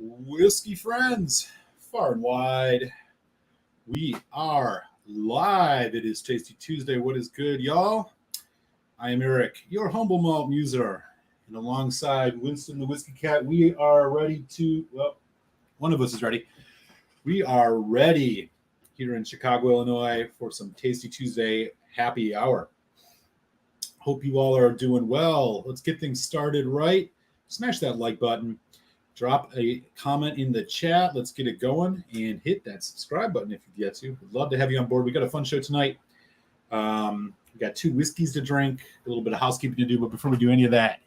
Whiskey friends, far and wide, we are live. It is Tasty Tuesday. What is good, y'all? I am Eric, your humble malt user, and alongside Winston the Whiskey Cat, we are ready to, well, one of us is ready. We are ready here in Chicago, Illinois for some Tasty Tuesday happy hour. Hope you all are doing well. Let's get things started right. Smash that like button. Drop a comment in the chat. Let's get it going and hit that subscribe button if you've yet to. We'd love to have you on board. We got a fun show tonight. We got 2 whiskeys to drink, a little bit of housekeeping to do. But before we do any of that,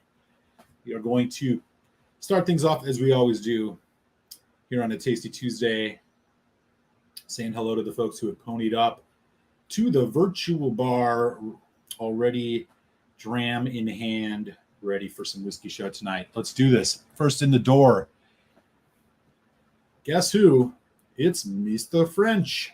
we are going to start things off as we always do here on a Tasty Tuesday, saying hello to the folks who have ponied up to the virtual bar, already dram in hand, ready for some whiskey show tonight. Let's do this. First in the door. Guess who? It's Mr. French.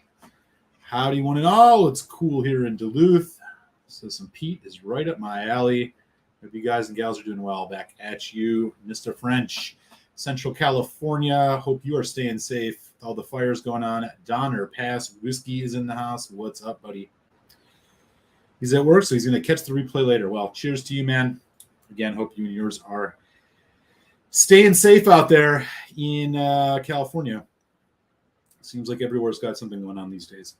Howdy one and all. It's cool here in Duluth. So some Pete is right up my alley. Hope you guys and gals are doing well. Back at you, Mr. French. Central California. Hope you are staying safe. All the fires going on. Donner Pass Whiskey is in the house. What's up, buddy? He's at work, so he's going to catch the replay later. Well, cheers to you, man. Again, hope you and yours are staying safe out there in California. Seems like everywhere's got something going on these days.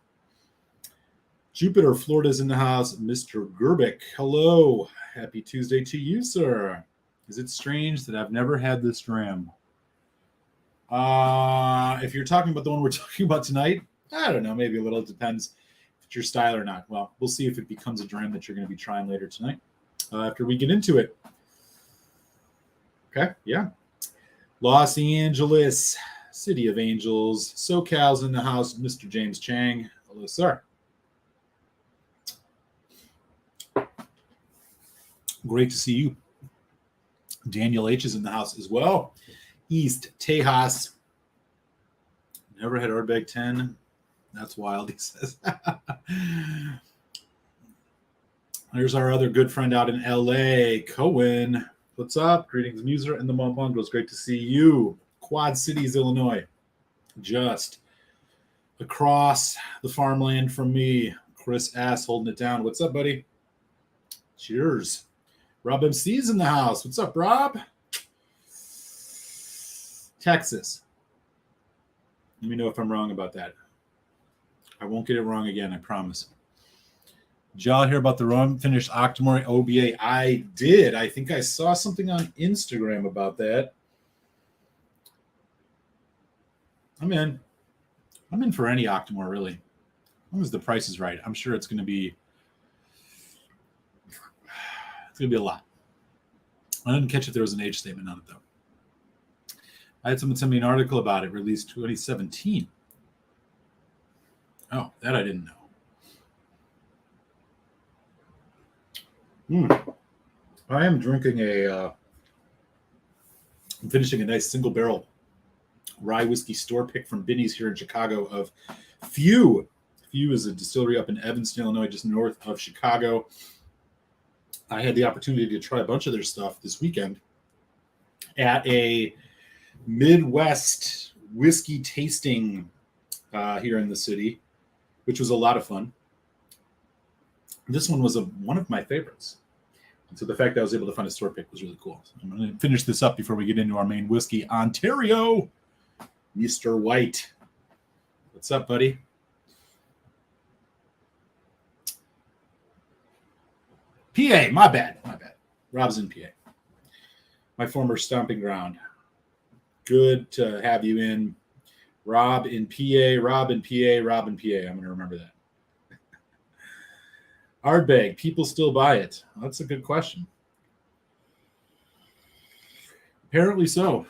Jupiter, Florida's in the house. Mr. Gerbic, hello. Happy Tuesday to you, sir. Is it strange that I've never had this dram? If you're talking about the one we're talking about tonight, I don't know. Maybe a little. It depends if it's your style or not. Well, we'll see if it becomes a dram that you're going to be trying later tonight. After we get into it. Okay, yeah. Los Angeles, City of Angels, SoCal's in the house, Mr. James Chang. Hello, sir. Great to see you. Daniel H. is in the house as well. East Tejas. Never had Ardbeg 10. That's wild, he says. There's our other good friend out in LA, Cohen. What's up? Greetings, Muser and the Mongrels. Great to see you. Quad Cities, Illinois. Just across the farmland from me. Chris S. holding it down. What's up, buddy? Cheers. Rob MC's in the house. What's up, Rob? Texas. Let me know if I'm wrong about that. I won't get it wrong again, I promise. Did y'all hear about the rum-finished Octomore OBA? I did. I think I saw something on Instagram about that. I'm in. I'm in for any Octomore, really. As long as the price is right. I'm sure it's going to be a lot. I didn't catch if there was an age statement on it, though. I had someone send me an article about it, released 2017. Oh, that I didn't know. I am drinking I'm finishing a nice single barrel rye whiskey store pick from Binny's here in Chicago of Few. Few is a distillery up in Evanston, Illinois, just north of Chicago. I had the opportunity to try a bunch of their stuff this weekend at a Midwest whiskey tasting here in the city, which was a lot of fun. This one was one of my favorites. And so the fact that I was able to find a store pick was really cool. So I'm going to finish this up before we get into our main whiskey. Ontario, Mr. White. What's up, buddy? PA, my bad. Rob's in PA. My former stomping ground. Good to have you in. Rob in PA. I'm going to remember that. Ardbeg, people still buy it. That's a good question. Apparently so.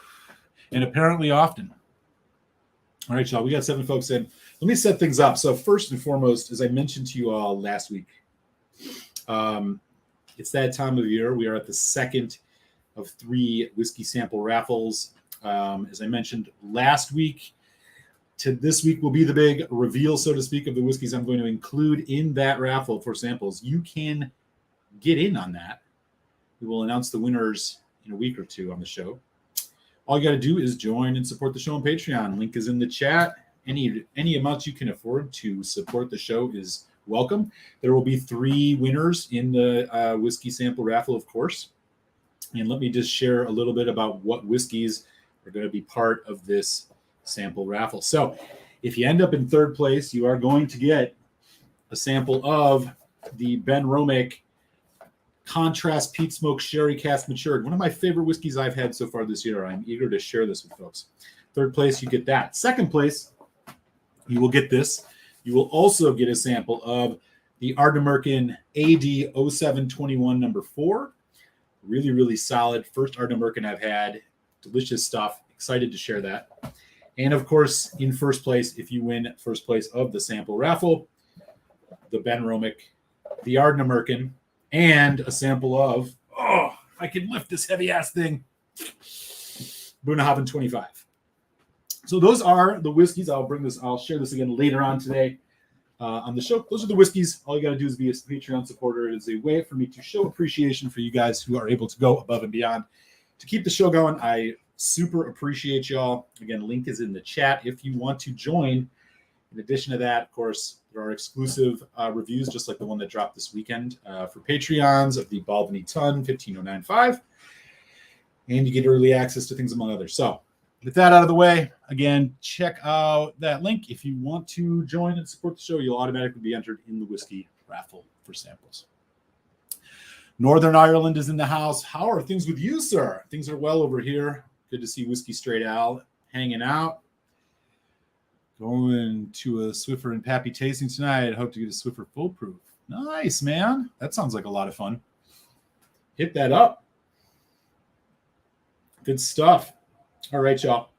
And apparently often. All right, y'all. We got 7 folks in. Let me set things up. So first and foremost, as I mentioned to you all last week, it's that time of year. We are at the second of 3 whiskey sample raffles. As I mentioned last week, to this week will be the big reveal, so to speak, of the whiskeys I'm going to include in that raffle for samples. You can get in on that. We will announce the winners in a week or two on the show. All you got to do is join and support the show on Patreon. Link is in the chat. Any amount you can afford to support the show is welcome. There will be 3 winners in the whiskey sample raffle, of course. And let me just share a little bit about what whiskeys are going to be part of this sample raffle. So if you end up in 3rd place, you are going to get a sample of the Ben Romick Contrast Peat Smoke Sherry Cask Matured. One of my favorite whiskeys I've had so far this year. I'm eager to share this with folks. 3rd place, you get that. 2nd place, you will get this. You will also get a sample of the Ardbeg AD 0721 number 4. Really, really solid. First Ardbeg I've had. Delicious stuff. Excited to share that. And of course, in 1st place, if you win 1st place of the sample raffle, the Ben Romick, the Ardbeg, and a sample of, I can lift this heavy ass thing, Bunnahabhain 25. So those are the whiskeys. I'll share this again later on today on the show. Those are the whiskeys. All you got to do is be a Patreon supporter. It is a way for me to show appreciation for you guys who are able to go above and beyond to keep the show going. I super appreciate y'all. Again, link is in the chat if you want to join. In addition to that, of course, there are exclusive reviews, just like the one that dropped this weekend for Patreons of the Balvenie Ton 15095. And you get early access to things among others. So with that out of the way, again, check out that link. If you want to join and support the show, you'll automatically be entered in the whiskey raffle for samples. Northern Ireland is in the house. How are things with you, sir? Things are well over here. Good to see Whiskey Straight Al hanging out. Going to a Swiffer and Pappy tasting tonight. I hope to get a Swiffer full proof. Nice, man. That sounds like a lot of fun. Hit that up. Good stuff. All right, y'all.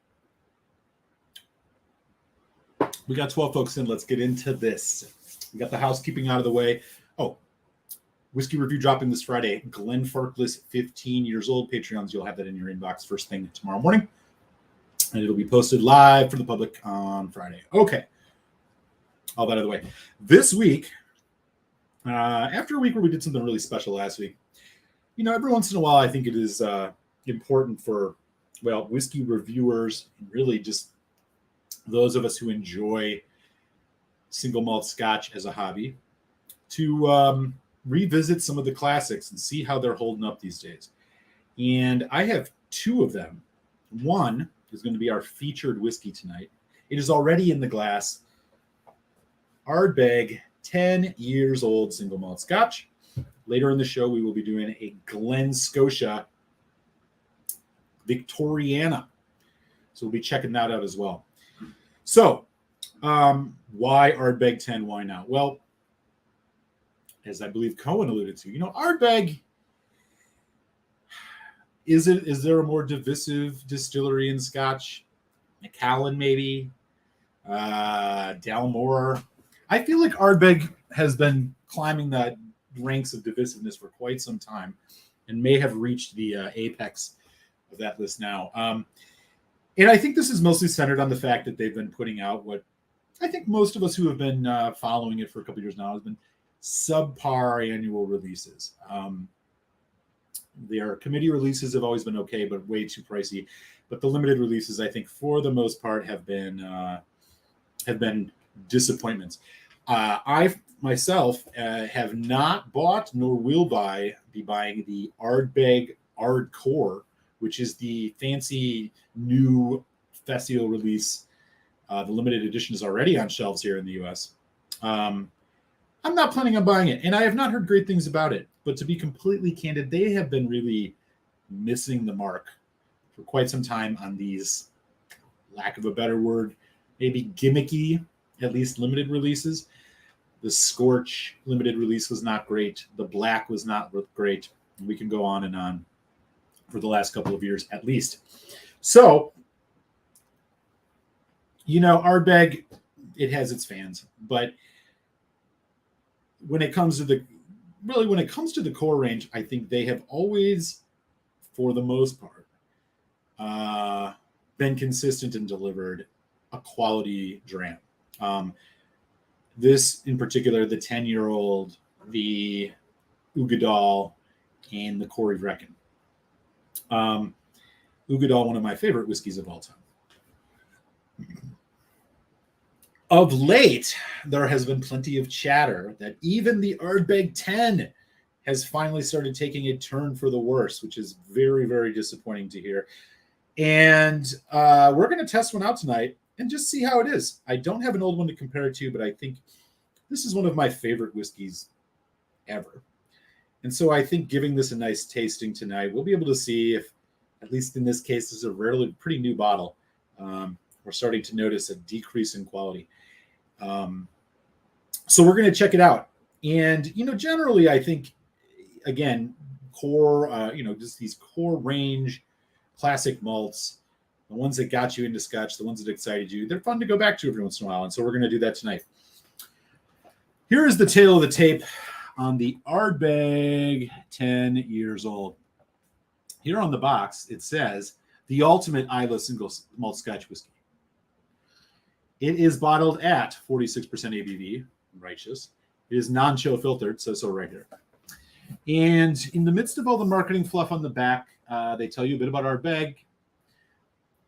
We got 12 folks in. Let's get into this. We got the housekeeping out of the way. Oh, whiskey review dropping this Friday. Glen Farkless, 15 years old. Patreons, you'll have that in your inbox first thing tomorrow morning. And it'll be posted live for the public on Friday. Okay. All that out of the way. This week, after a week where we did something really special last week, every once in a while, I think it is important for, whiskey reviewers, and really just those of us who enjoy single malt Scotch as a hobby, to revisit some of the classics and see how they're holding up these days. And I have 2 of them. One is going to be our featured whiskey tonight. It is already in the glass. Ardbeg, 10 years old single malt Scotch. Later in the show, we will be doing a Glen, Scotia Victoriana. So we'll be checking that out as well. So why Ardbeg 10? Why now? Well, as I believe Cohen alluded to, Ardbeg, is there a more divisive distillery in Scotch? Macallan, maybe? Dalmore? I feel like Ardbeg has been climbing the ranks of divisiveness for quite some time and may have reached the apex of that list now. And I think this is mostly centered on the fact that they've been putting out what I think most of us who have been following it for a couple of years now has been subpar annual releases. Their committee releases have always been okay, but way too pricey. But the limited releases, I think, for the most part, have been disappointments. I myself have not bought nor will be buying the Ardbeg Ardcore, which is the fancy new Festival release. The limited edition is already on shelves here in the U.S. I'm not planning on buying it, and I have not heard great things about it. But to be completely candid, they have been really missing the mark for quite some time on these, lack of a better word, maybe gimmicky, at least limited releases. The Scorch limited release was not great. The Black was not great. We can go on and on for the last couple of years at least. So, Ardbeg, it has its fans, but when it comes to the core range, I think they have always, for the most part, been consistent and delivered a quality dram. This in particular, the 10-year-old, the Ugadal, and the Corey Vrecken. Ugadal, one of my favorite whiskeys of all time. Of late, there has been plenty of chatter that even the Ardbeg 10 has finally started taking a turn for the worse, which is very, very disappointing to hear. And we're going to test one out tonight and just see how it is. I don't have an old one to compare it to, but I think this is one of my favorite whiskeys ever. And so I think giving this a nice tasting tonight, we'll be able to see if, at least in this case, this is a pretty new bottle. We're starting to notice a decrease in quality. So we're going to check it out. And, generally, I think, again, core, just these core range classic malts, the ones that got you into Scotch, the ones that excited you, they're fun to go back to every once in a while. And so we're going to do that tonight. Here is the tail of the tape on the Ardbeg 10 years old. Here on the box, it says the ultimate Islay single malt Scotch whiskey. It is bottled at 46% ABV, righteous. It is non-chill filtered, says so right here. And in the midst of all the marketing fluff on the back, they tell you a bit about Ardbeg,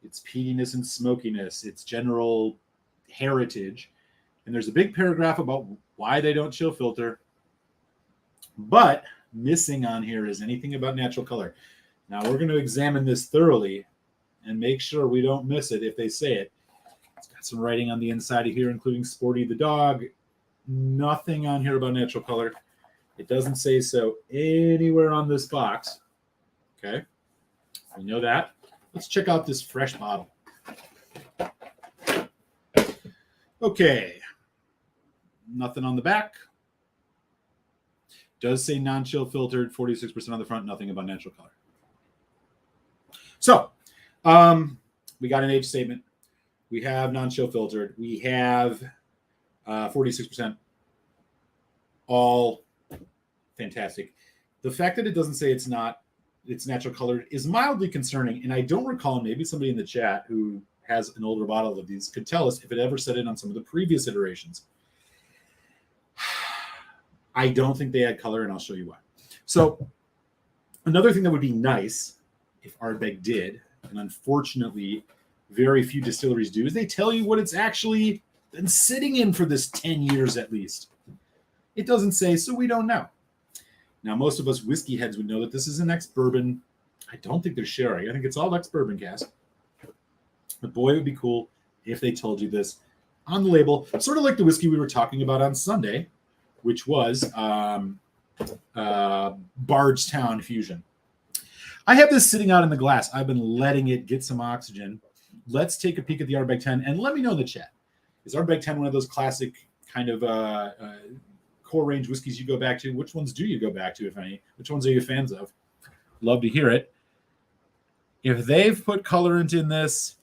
its peatiness and smokiness, its general heritage. And there's a big paragraph about why they don't chill filter. But missing on here is anything about natural color. Now we're going to examine this thoroughly and make sure we don't miss it if they say it. It's got some writing on the inside of here, including Sporty the dog. Nothing on here about natural color. It doesn't say so anywhere on this box. Okay, we know that. Let's check out this fresh bottle. Okay, nothing on the back. Does say non-chill filtered, 46% on the front, nothing about natural color. So, we got an age statement. We have non-chill filtered. We have 46%. All fantastic. The fact that it doesn't say it's natural colored is mildly concerning. And I don't recall, maybe somebody in the chat who has an older bottle of these could tell us if it ever said it on some of the previous iterations. I don't think they had color, and I'll show you why. So another thing that would be nice if Ardbeg did, and unfortunately very few distilleries do, is they tell you what it's actually been sitting in for this 10 years at least. It doesn't say, so we don't know. Now, most of us whiskey heads would know that this is an ex-bourbon. I don't think they're sherry. I think it's all ex-bourbon cask. But boy, it would be cool if they told you this on the label, sort of like the whiskey we were talking about on Sunday, which was Bardstown Fusion. I have this sitting out in the glass. I've been letting it get some oxygen. Let's take a peek at the Ardbeg 10 and let me know in the chat. Is Ardbeg 10 one of those classic kind of core range whiskeys you go back to? Which ones do you go back to, if any? Which ones are you fans of? Love to hear it. If they've put colorant in this,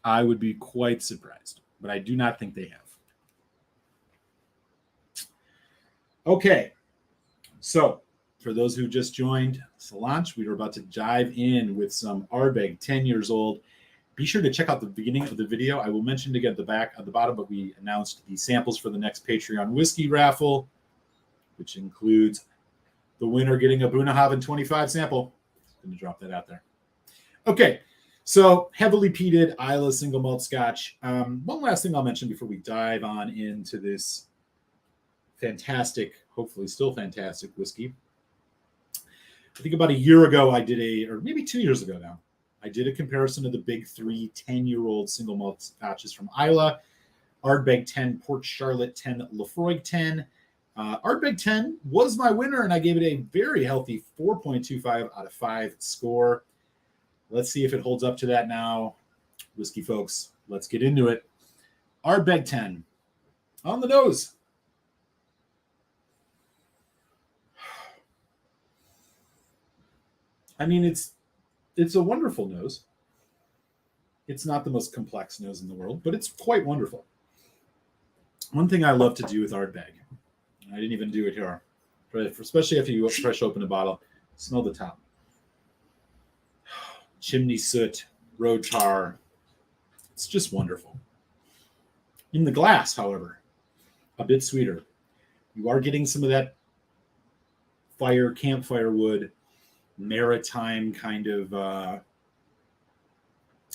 I would be quite surprised, but I do not think they have. Okay, so for those who just joined Salanch, we are about to dive in with some Ardbeg 10 years old. Be sure to check out the beginning of the video. I will mention it again at the bottom, but we announced the samples for the next Patreon whiskey raffle, which includes the winner getting a Bunnahabhain 25 sample. I'm going to drop that out there. Okay, so heavily peated Islay single malt Scotch. One last thing I'll mention before we dive on into this fantastic, hopefully still fantastic whiskey. I think about a year ago I did or maybe 2 years ago now, I did a comparison of the big three 10-year-old single malt Scotches from Islay. Ardbeg 10, Port Charlotte 10, Laphroaig 10. Ardbeg 10 was my winner, and I gave it a very healthy 4.25 out of 5 score. Let's see if it holds up to that now. Whiskey folks, let's get into it. Ardbeg 10, on the nose. I mean, it's a wonderful nose. It's not the most complex nose in the world, but it's quite wonderful. One thing I love to do with Ardbeg, I didn't even do it here, especially after you fresh open a bottle, smell the top. Chimney soot, road tar. It's just wonderful. In the glass, however, a bit sweeter. You are getting some of that campfire wood, maritime kind of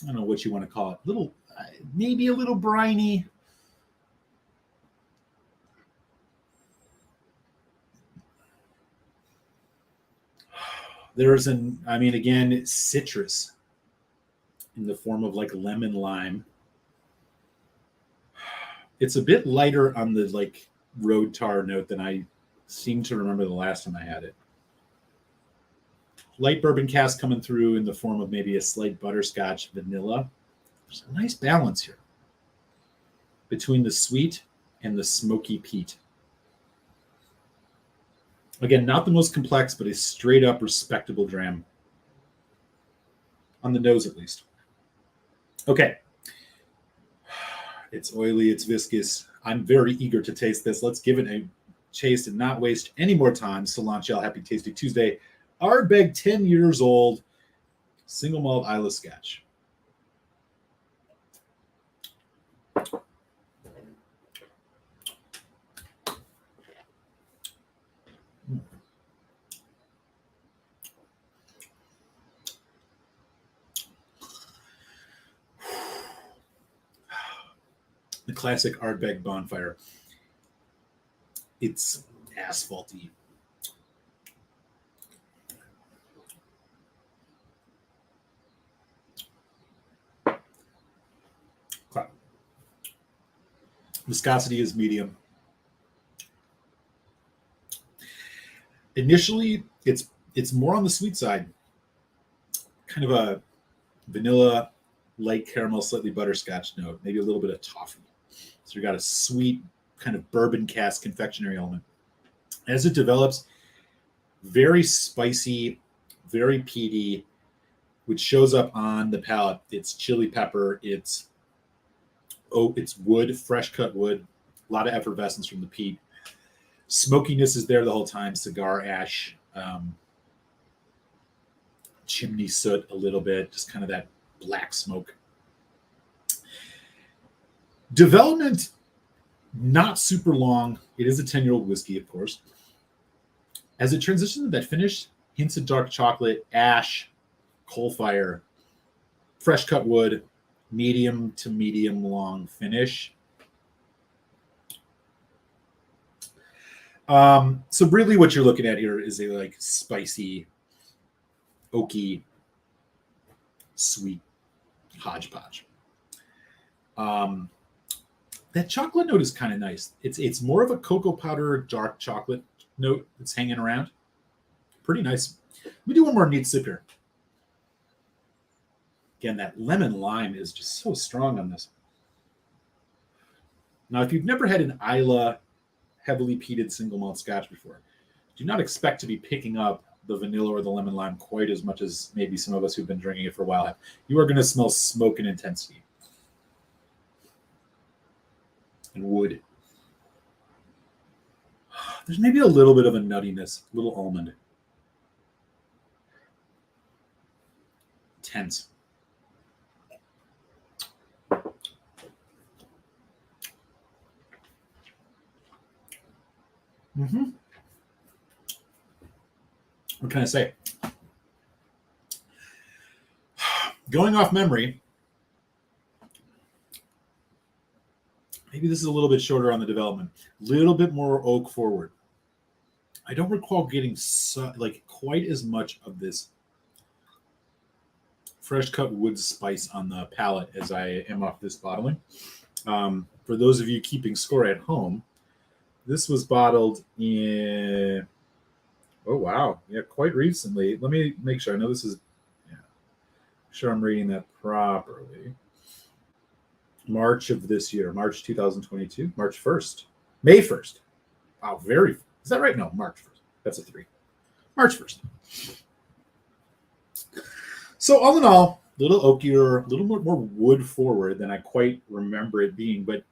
I don't know what you want to call it. Little, maybe a little briny. There's again, citrus in the form of like lemon lime. It's a bit lighter on the like road tar note than I seem to remember the last time I had it. Light bourbon cask coming through in the form of maybe a slight butterscotch vanilla. There's a nice balance here between the sweet and the smoky peat. Again, not the most complex, but a straight up respectable dram. On the nose, at least. Okay. It's oily, it's viscous. I'm very eager to taste this. Let's give it a taste and not waste any more time. Cilantro, happy Tasty Tuesday. Ardbeg, 10 years old. Single malt Islay Scotch. The classic Ardbeg bonfire. It's asphalty. Viscosity is medium. Initially, it's more on the sweet side. Kind of a vanilla, light caramel, slightly butterscotch note, maybe a little bit of toffee. So you got a sweet kind of bourbon cask confectionery element. As it develops, very spicy, very peaty, which shows up on the palate. It's chili pepper, it's wood, fresh cut wood, a lot of effervescence from the peat. Smokiness is there the whole time, cigar ash, chimney soot a little bit, just kind of that black smoke. Development, not super long. It is a 10-year-old whiskey, of course. As it transitions to that finish, hints of dark chocolate, ash, coal fire, fresh cut wood, medium to medium long finish. So really what you're looking at here is a like spicy, oaky, sweet hodgepodge. That chocolate note is kind of nice. It's more of a cocoa powder, dark chocolate note that's hanging around. Pretty nice. Let me do one more neat sip here. Again, that lemon lime is just so strong on this. Now, if you've never had an Islay heavily peated single malt scotch before, do not expect to be picking up the vanilla or the lemon lime quite as much as maybe some of us who've been drinking it for a while have. You are going to smell smoke and intensity. And wood. There's maybe a little bit of a nuttiness, a little almond. Tense. What can I say? Going off memory, maybe this is a little bit shorter on the development, a little bit more oak forward. I don't recall getting quite as much of this fresh cut wood spice on the palate as I am off this bottling. For those of you keeping score at home, this was bottled in, oh wow, yeah, quite recently. Let me make sure. I know this is, yeah, sure I'm reading that properly. March of this year, March 2022, March 1st, May 1st. Wow, is that right? No, March 1st. That's a 3. March 1st. So all in all, a little oakier, a little more wood forward than I quite remember it being, but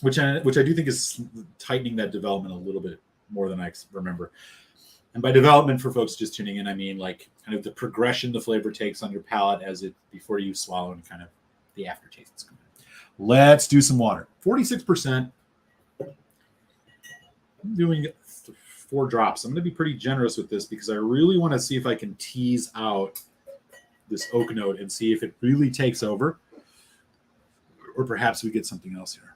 which I do think is tightening that development a little bit more than I remember. And by development, for folks just tuning in, I mean like kind of the progression the flavor takes on your palate before you swallow and kind of the aftertaste is coming. Let's do some water. 46%. I'm doing 4 drops. I'm going to be pretty generous with this because I really want to see if I can tease out this oak note and see if it really takes over, or perhaps we get something else here.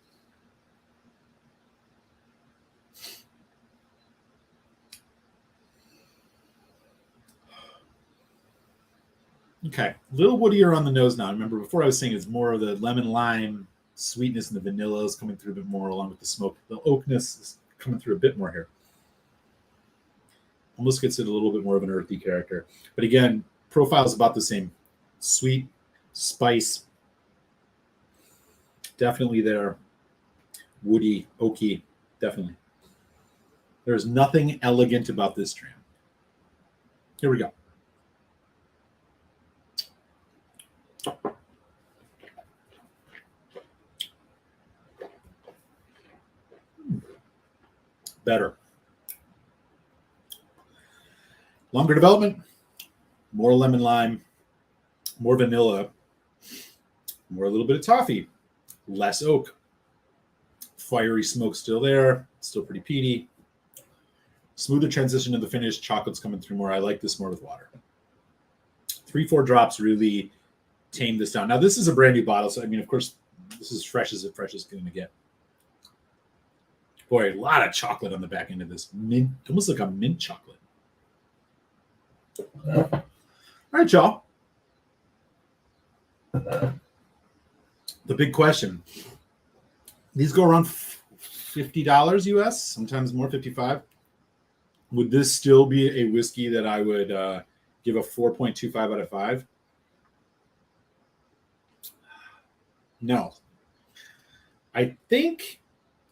Okay, a little woodier on the nose now. Remember, before I was saying it's more of the lemon lime sweetness and the vanilla is coming through a bit more along with the smoke. The oakness is coming through a bit more here. Almost gets it a little bit more of an earthy character. But again, profile is about the same. Sweet, spice, definitely there. Woody, oaky, definitely. There's nothing elegant about this dram. Here we go. Better. Longer development, more lemon lime, more vanilla, more a little bit of toffee, less oak. Fiery smoke still there, still pretty peaty. Smoother transition to the finish, chocolate's coming through more. I like this more with water. 3-4 drops really tame this down. Now, this is a brand new bottle, so I mean, of course, this is fresh as going to get. Boy, a lot of chocolate on the back end of this. Mint, almost like a mint chocolate. All right, y'all. The big question. These go around $50 US, sometimes more, 55. Would this still be a whiskey that I would give a 4.25 out of 5? No. I think,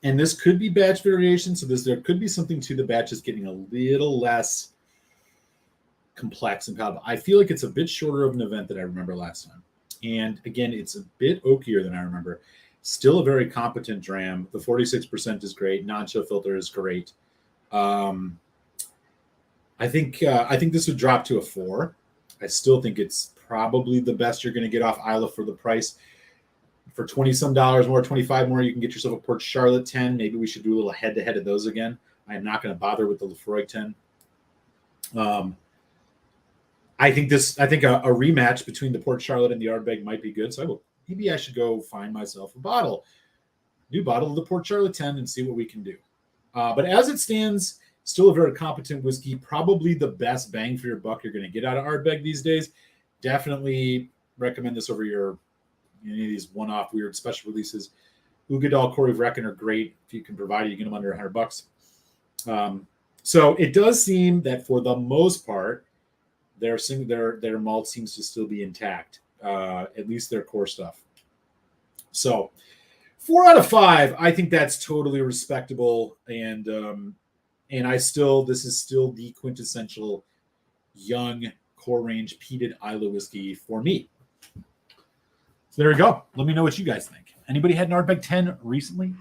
and this could be batch variation, so there could be something to the batches getting a little less complex and palatable. I feel like it's a bit shorter of an event than I remember last time. And again, it's a bit oakier than I remember. Still a very competent dram. The 46% is great. Non-chill filter is great. I think this would drop to a 4. I still think it's probably the best you're going to get off Islay for the price. For $20-some more, $25 more, you can get yourself a Port Charlotte 10. Maybe we should do a little head-to-head of those again. I am not going to bother with the Lefroy 10. I think a rematch between the Port Charlotte and the Ardbeg might be good. So maybe I should go find myself a new bottle of the Port Charlotte 10 and see what we can do. But as it stands, still a very competent whiskey. Probably the best bang for your buck you're going to get out of Ardbeg these days. Definitely recommend this over any of these one-off weird special releases. Ugadal, Corey Vrecken are great. If you can provide it, you get them under $100. So it does seem that for the most part, their malt seems to still be intact, at least their core stuff. So 4 out of 5, I think that's totally respectable. And this is still the quintessential young core range peated Islay whiskey for me. So there we go. Let me know what you guys think. Anybody had an Ardbeg 10 recently?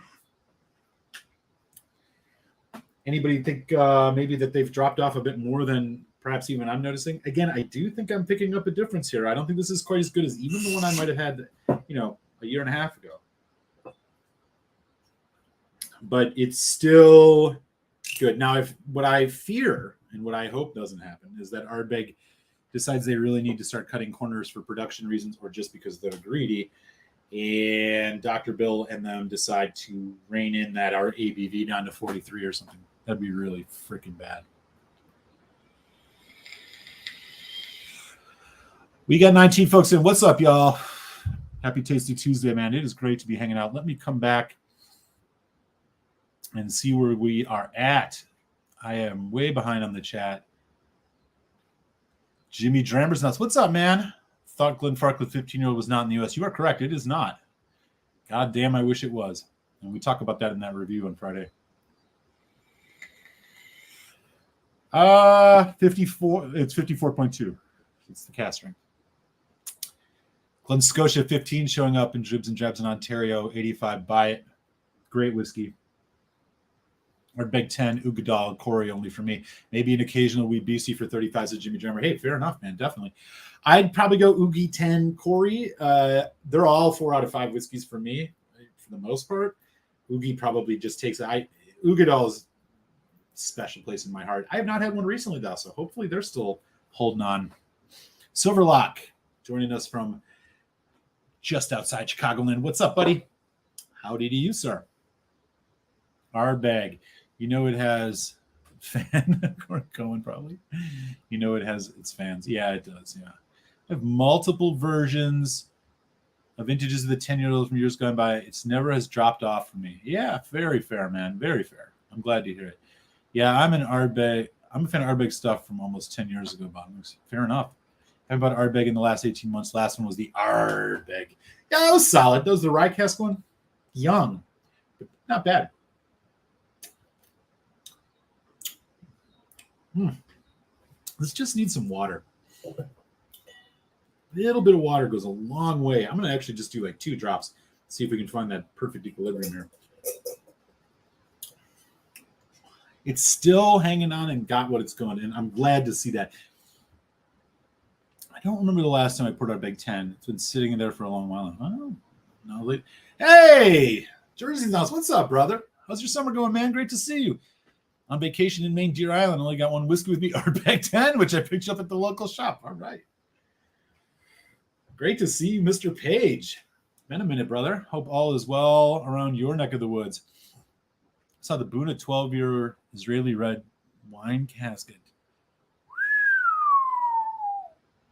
Anybody think maybe that they've dropped off a bit more than perhaps even I'm noticing? Again, I do think I'm picking up a difference here. I don't think this is quite as good as even the one I might have had, a year and a half ago. But it's still good. Now, what I fear and what I hope doesn't happen is that Ardbeg decides they really need to start cutting corners for production reasons or just because they're greedy, and Dr. Bill and them decide to rein in that our ABV down to 43 or something. That'd be really freaking bad. We got 19 folks in. What's up, y'all? Happy Tasty Tuesday, man. It is great to be hanging out. Let me come back and see where we are at. I am way behind on the chat. Jimmy Drammer's nuts. What's up, man? Thought Glen Farkley 15-year-old was not in the U.S. You are correct. It is not. God damn, I wish it was. And we talk about that in that review on Friday. 54. It's 54.2. It's the cask strength. Glen Scotia 15 showing up in Dribs and Drabs in Ontario. 85. Buy it. Great whiskey. Ardbeg 10, Ugadal, Corey only for me. Maybe an occasional Wee Beastie for 35, says Jimmy Drammer. Hey, fair enough, man. Definitely. I'd probably go Oogie 10, Corey. They're all 4 out of 5 whiskeys for me, for the most part. Oogie probably just takes Ugadal's special place in my heart. I have not had one recently, though, so hopefully they're still holding on. Silverlock, joining us from just outside Chicagoland. What's up, buddy? Howdy to you, sir. Ardbeg. You know it has fan going probably. You know it has its fans. Yeah, it does. Yeah. I have multiple versions of vintages of the 10-year-old from years gone by. It's never has dropped off for me. Yeah, very fair, man. Very fair. I'm glad to hear it. Yeah, I'm an Ardbeg. I'm a fan of Ardbeg stuff from almost 10 years ago, Bottomless. Fair enough. I haven't bought Ardbeg in the last 18 months. Last one was the Ardbeg. Yeah, that was solid. That was the rye cask one. Young, but not bad. This just needs some water. A little bit of water goes a long way. I'm going to actually just do like 2 drops. See if we can find that perfect equilibrium here. It's still hanging on and got what it's going. And I'm glad to see that. I don't remember the last time I poured Ardbeg 10. It's been sitting in there for a long while. Oh, no. Hey, Jersey's house. What's up, brother? How's your summer going, man? Great to see you. On vacation in Maine, Deer Island. Only got one whiskey with me, Ardbeg 10, which I picked up at the local shop. All right. Great to see you, Mr. Page. Been a minute, brother. Hope all is well around your neck of the woods. I saw the Buna 12-year Israeli red wine casket.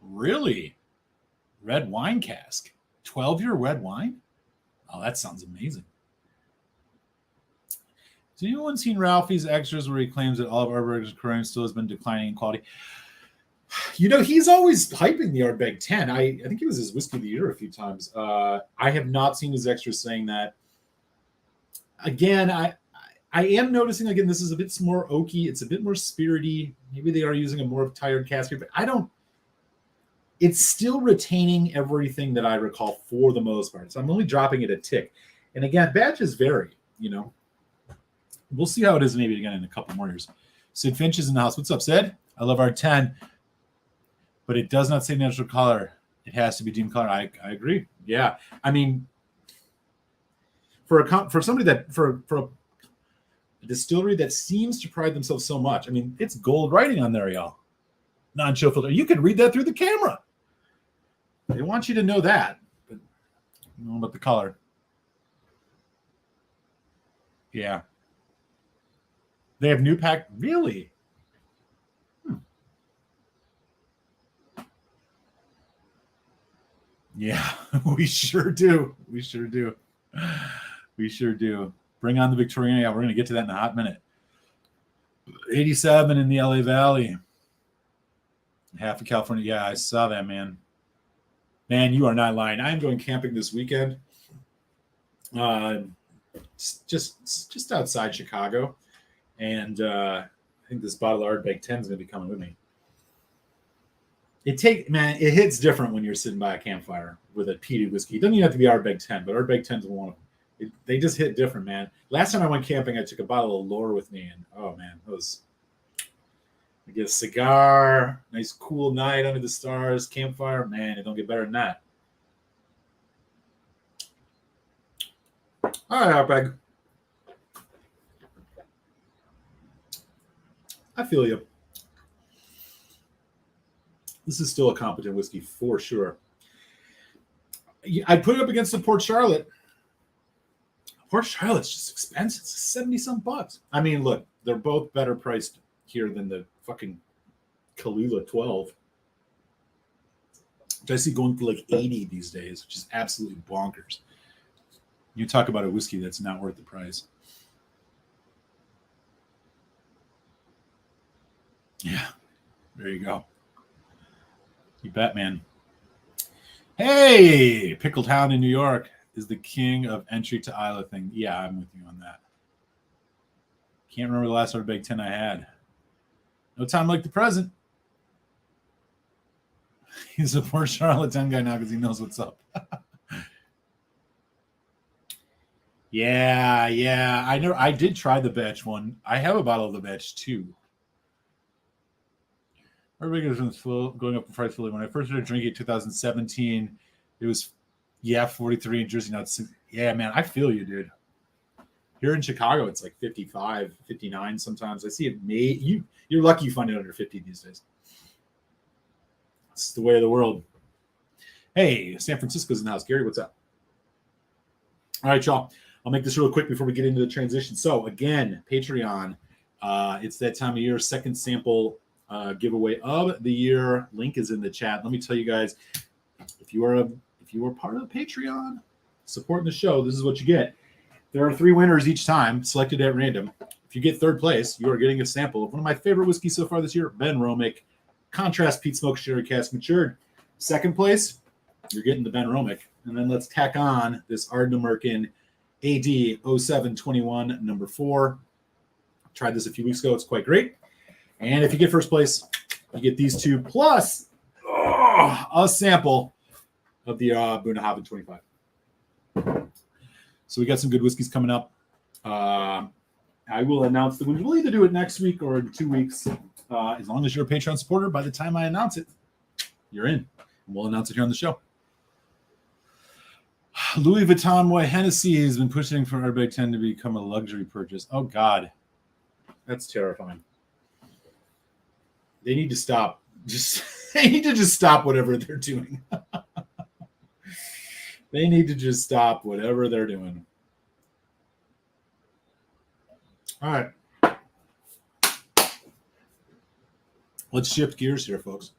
Really? Red wine cask? 12-year red wine? Oh, that sounds amazing. Has anyone seen Ralphie's extras where he claims that all of Ardbeg's Korean still has been declining in quality? You know, he's always hyping the Ardbeg 10. I think it was his whiskey of the year a few times. I have not seen his extras saying that. Again, I am noticing, again, this is a bit more oaky. It's a bit more spirity. Maybe they are using a more tired cask, but it's still retaining everything that I recall for the most part. So I'm only dropping it a tick. And again, batches vary, you know. We'll see how it is maybe again in a couple more years. Sid Finch is in the house. What's up, Sid? I love our 10, but it does not say natural color. It has to be deemed color. I agree. Yeah. I mean, for somebody that for a distillery that seems to pride themselves so much, I mean, it's gold writing on there, y'all. Non-chill filter. You can read that through the camera. They want you to know that, but I don't know about the color. Yeah. They have new pack. Really? Yeah, we sure do. We sure do. We sure do. Bring on the Victoriana. Yeah, we're going to get to that in a hot minute. 87 in the LA Valley. Half of California. Yeah, I saw that, man. Man, you are not lying. I'm going camping this weekend. Just outside Chicago. And I think this bottle of Ardbeg 10 is going to be coming with me. It hits different when you're sitting by a campfire with a peated whiskey. It doesn't even have to be Ardbeg 10, but Ardbeg 10 is one of them. They just hit different, man. Last time I went camping, I took a bottle of Lore with me, and oh man, I get a cigar, nice cool night under the stars, campfire. Man, it don't get better than that. All right, Ardbeg. I feel you. This is still a competent whiskey for sure. I'd put it up against the Port Charlotte. Port Charlotte's just expensive. It's 70-some bucks. I mean, look, they're both better priced here than the fucking Kalula 12. Which I see going for like 80 these days, which is absolutely bonkers. You talk about a whiskey that's not worth the price. Yeah, there you go. You bet, man. Hey, Pickled Hound in New York is the king of entry to Islay thing. Yeah, I'm with you on that. Can't remember the last Ardbeg 10 I had. No time like the present. He's a Port Charlotte 10 guy now because he knows what's up. Yeah. I did try the batch one. I have a bottle of the batch too. Ardbeg has been slow going up in price slowly. When I first started drinking it in 2017, it was 43 in Jersey. Now it's man, I feel you, dude. Here in Chicago, it's like 55, 59 sometimes. I see it you're lucky you find it under 50 these days. It's the way of the world. Hey, San Francisco's in the house. Gary, what's up? All right, y'all. I'll make this real quick before we get into the transition. So again, Patreon. It's that time of year. Second sample giveaway of the year. Link is in the chat. Let me tell you guys, if you are part of the Patreon, supporting the show, this is what you get. There are 3 winners each time, selected at random. If you get third place, you are getting a sample of one of my favorite whiskeys so far this year, Ben Romick, Contrast Peat Smoke Sherry Cask Matured. Second place, you're getting the Ben Romick. And then let's tack on this Ardbeg AD 0721 number 4. Tried this a few weeks ago. It's quite great. And if you get first place, you get these 2 plus a sample of the Bunnahabhain 25. So we got some good whiskeys coming up. I will announce the winner. We'll either do it next week or in 2 weeks. As long as you're a Patreon supporter, by the time I announce it, you're in. And we'll announce it here on the show. Louis Vuitton Moët Hennessy has been pushing for Ardbeg 10 to become a luxury purchase. Oh, God. That's terrifying. They need to stop. They need to just stop whatever they're doing. They need to just stop whatever they're doing. All right. Let's shift gears here, folks.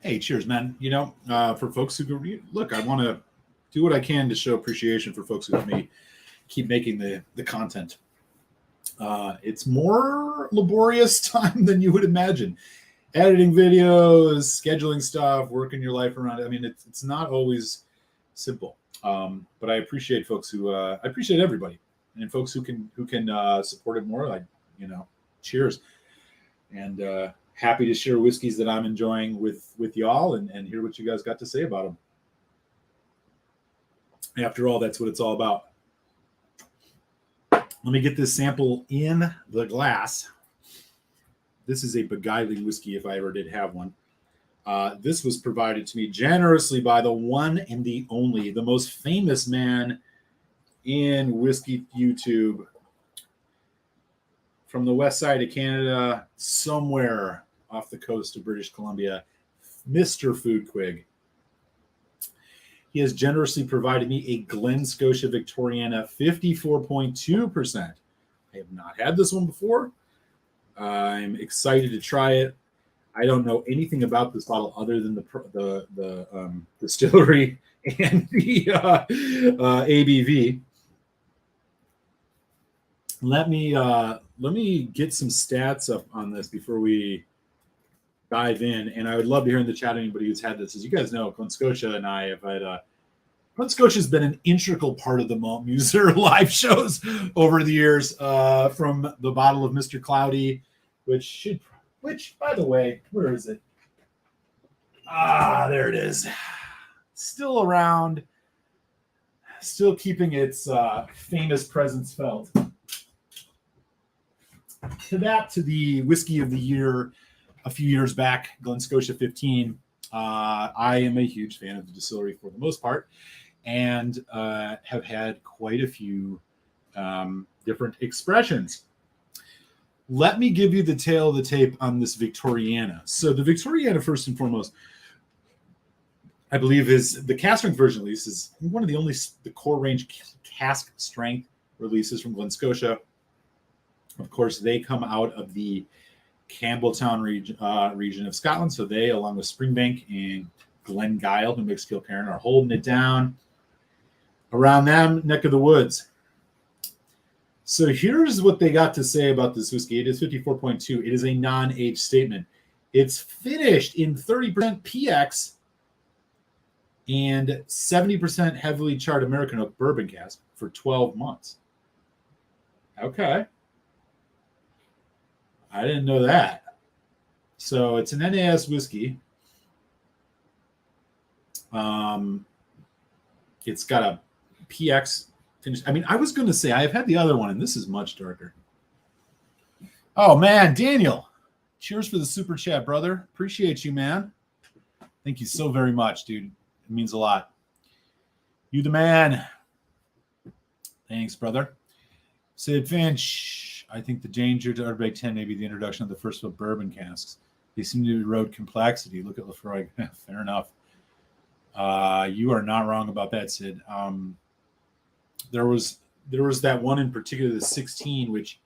Hey, cheers, man. You know, for folks who go, look, I want to do what I can to show appreciation for folks who help me keep making the content. It's more laborious time than you would imagine. Editing videos, scheduling stuff, working your life around it. I mean, it's not always simple. But I appreciate folks who I appreciate everybody, and folks who can support it more. Like, you know, cheers, and happy to share whiskeys that I'm enjoying with y'all and hear what you guys got to say about them. After all, that's what it's all about. Let me get this sample in the glass. This is a beguiling whiskey if I ever did have one. This was provided to me generously by the one and the only, the most famous man in whiskey YouTube from the west side of Canada, somewhere off the coast of British Columbia, Mr. Foodquig. He has generously provided me a Glen, Scotia, Victoriana 54.2%. I have not had this one before. I'm excited to try it. I don't know anything about this bottle other than the distillery and the ABV. Let me get some stats up on this before we dive in, and I would love to hear in the chat anybody who's had this. As you guys know, Glen Scotia and I have had Glen Scotia has been an integral part of the Malt Muser live shows over the years, from the bottle of Mr. Cloudy, which, by the way, where is it? There it is. Still around, still keeping its famous presence felt. To the Whiskey of the Year a few years back, Glen Scotia 15. I am a huge fan of the distillery for the most part, and have had quite a few different expressions. Let me give you the tail of the tape on this Victoriana. So the Victoriana, first and foremost, I believe is the cask strength version, at least, is one of the only the core range cask strength releases from Glen Scotia. Of course, they come out of the Campbelltown region of Scotland. So they, along with Springbank and Glengyle, who makes Kilcairn, are holding it down around them neck of the woods. So here's what they got to say about this whiskey. It is 54.2. It is a non-age statement. It's finished in 30% PX and 70% heavily charred American oak bourbon cask for 12 months. Okay. I didn't know that. So it's an NAS whiskey. It's got a PX finish. I mean, I was going to say I've had the other one, and this is much darker. Oh, man, Daniel. Cheers for the super chat, brother. Appreciate you, man. Thank you so very much, dude. It means a lot. You the man. Thanks, brother. Sid Finch. I think the danger to Ardbeg 10 may be the introduction of the first of bourbon casks. They seem to erode complexity. Look at Laphroaig. Fair enough. You are not wrong about that, Sid. There was that one in particular, the 16, which,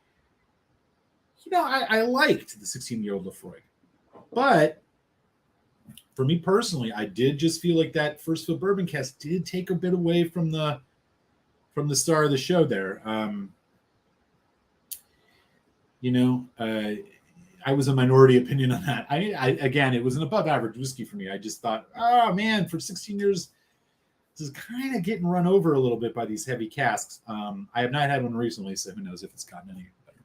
I liked the 16-year-old Laphroaig. But for me personally, I did just feel like that first fill bourbon cask did take a bit away from the star of the show there. I was a minority opinion on that. Again, it was an above average whiskey for me. I just thought, oh man, for 16 years, this is kind of getting run over a little bit by these heavy casks. I have not had one recently, so who knows if it's gotten any better.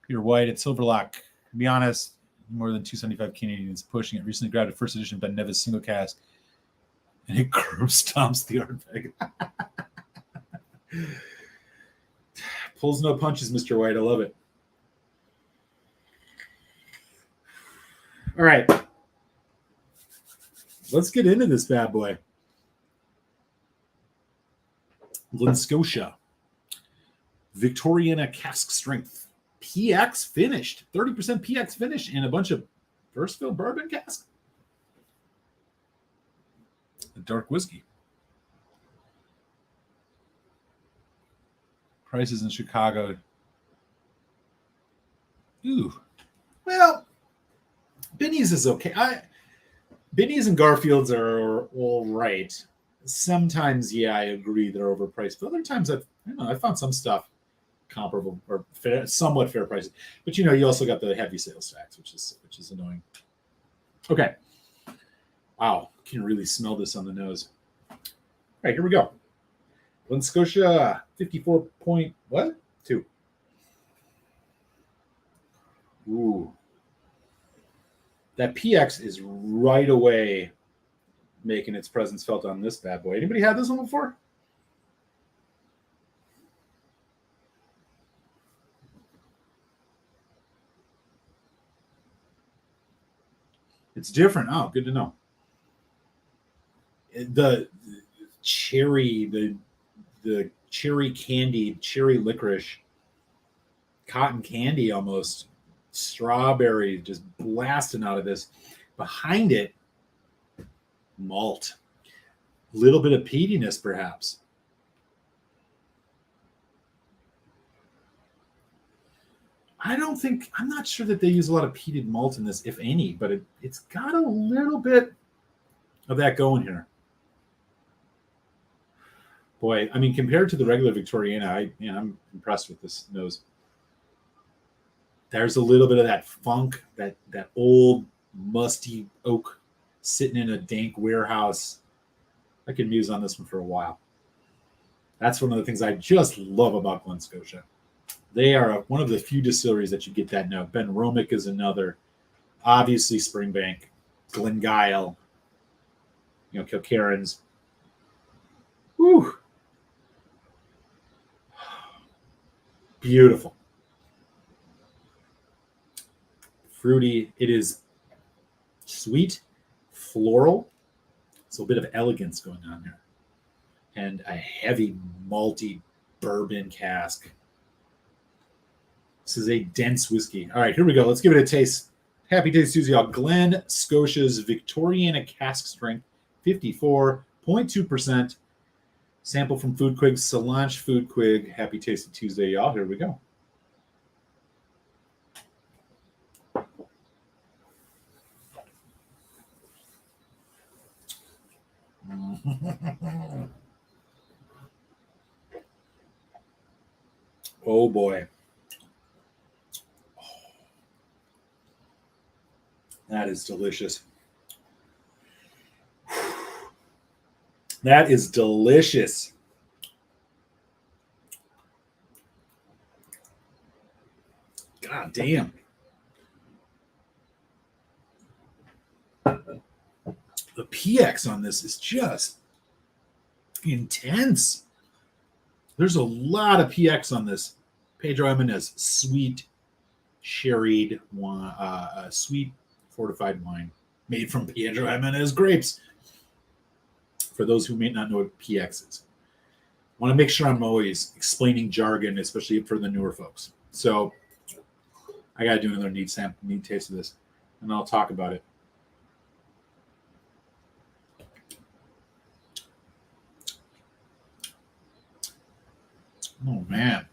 Peter White at Silverlock. To be honest, more than 275 Canadian is pushing it. Recently grabbed a first edition Ben Nevis single cask, and it curb stomps the Ardbeg. Pulls no punches, Mr. White. I love it. All right. Let's get into this bad boy. Glen, Scotia. Victoriana cask strength. PX finished. 30% PX finish in a bunch of first fill bourbon cask. A dark whiskey. Prices in Chicago. Ooh. Well, Binny's is okay. Binny's and Garfield's are all right. Sometimes, yeah, I agree they're overpriced. But other times, I found some stuff comparable or fair, somewhat fair prices. But you also got the heavy sales tax, which is annoying. Okay. Wow, can really smell this on the nose. All right, here we go. Glen, Scotia, 54 point what? 2. Ooh. That PX is right away making its presence felt on this bad boy. Anybody had this one before? It's different. Oh, good to know. The cherry, the cherry candy, cherry licorice, cotton candy almost, strawberry just blasting out of this. Behind it, malt. A little bit of peatiness, perhaps. I'm not sure that they use a lot of peated malt in this, if any, but it's got a little bit of that going here. Boy, I mean, compared to the regular Victoriana, I'm impressed with this nose. There's a little bit of that funk, that old musty oak sitting in a dank warehouse. I could muse on this one for a while. That's one of the things I just love about Glen, Scotia. They are one of the few distilleries that you get that note. Ben Romick is another. Obviously, Springbank, Glengyle, Kilkerran's. Whew. Beautiful. Fruity. It is sweet, floral. So a bit of elegance going on there. And a heavy, malty bourbon cask. This is a dense whiskey. All right, here we go. Let's give it a taste. Happy Taste Tuesday, y'all. Glen, Scotia's Victoriana cask strength, 54.2%. Sample from Foodquig, Solange Foodquig. Happy Taste Tuesday, y'all. Here we go. Oh boy. That is delicious. That is delicious. God damn. The PX on this is just intense. There's a lot of PX on this. Pedro Jimenez, sweet, sherried, sweet fortified wine made from Pedro Jimenez grapes. For those who may not know what PX is, I want to make sure I'm always explaining jargon, especially for the newer folks. So, I got to do another neat taste of this, and I'll talk about it. Oh, man.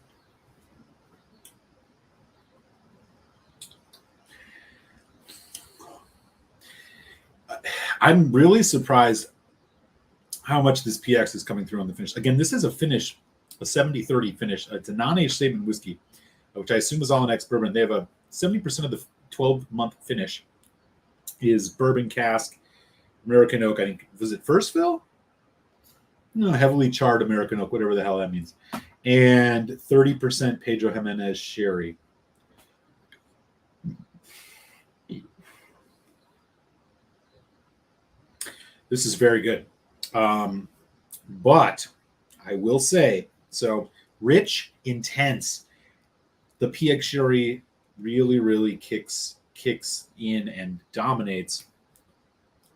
I'm really surprised how much this PX is coming through on the finish. Again, this is a finish, a 70-30 finish. It's a non-aged statement whiskey, which I assume is all an ex-bourbon. They have a 70% of the 12-month finish is bourbon cask, American oak. I think, was it first fill? No, heavily charred American oak, whatever the hell that means. And 30% Pedro Jimenez sherry. This is very good. But I will say, so rich, intense. The PX sherry really, really kicks in and dominates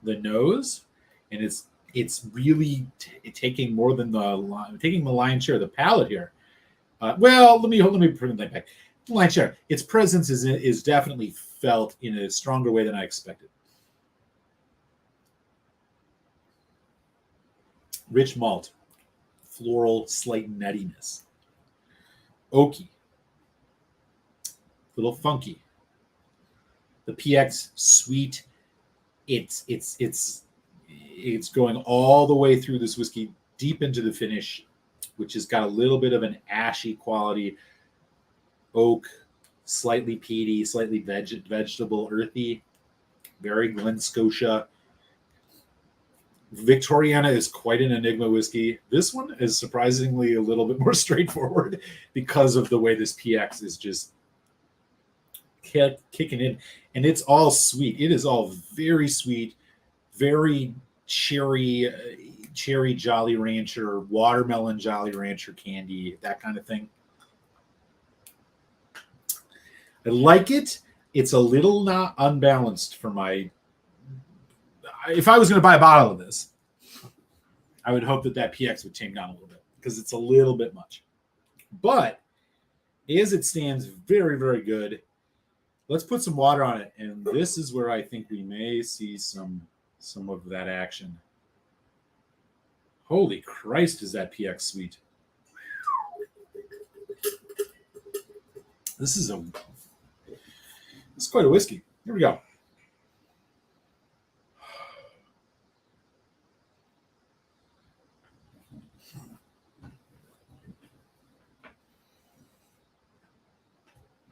the nose, and it's really taking more than the lion's share of the palate here. Well, let me bring that back. The lion's share. Its presence is definitely felt in a stronger way than I expected. Rich malt, floral, slight nuttiness, oaky, little funky. The PX sweet. It's going all the way through this whiskey, deep into the finish, which has got a little bit of an ashy quality. Oak, slightly peaty, slightly vegetable, earthy, very Glen, Scotia. Victoriana is quite an enigma whiskey. This one is surprisingly a little bit more straightforward because of the way this PX is just kicking in, and it's all sweet. It is all very sweet, very cherry Jolly Rancher, watermelon Jolly Rancher candy, that kind of thing. I like it. It's a little not unbalanced for my. If I was going to buy a bottle of this, I would hope that PX would tame down a little bit because it's a little bit much. But as it stands, very, very good. Let's put some water on it, and this is where I think we may see some of that action. Holy Christ, is that PX sweet? This is quite a whiskey. Here we go.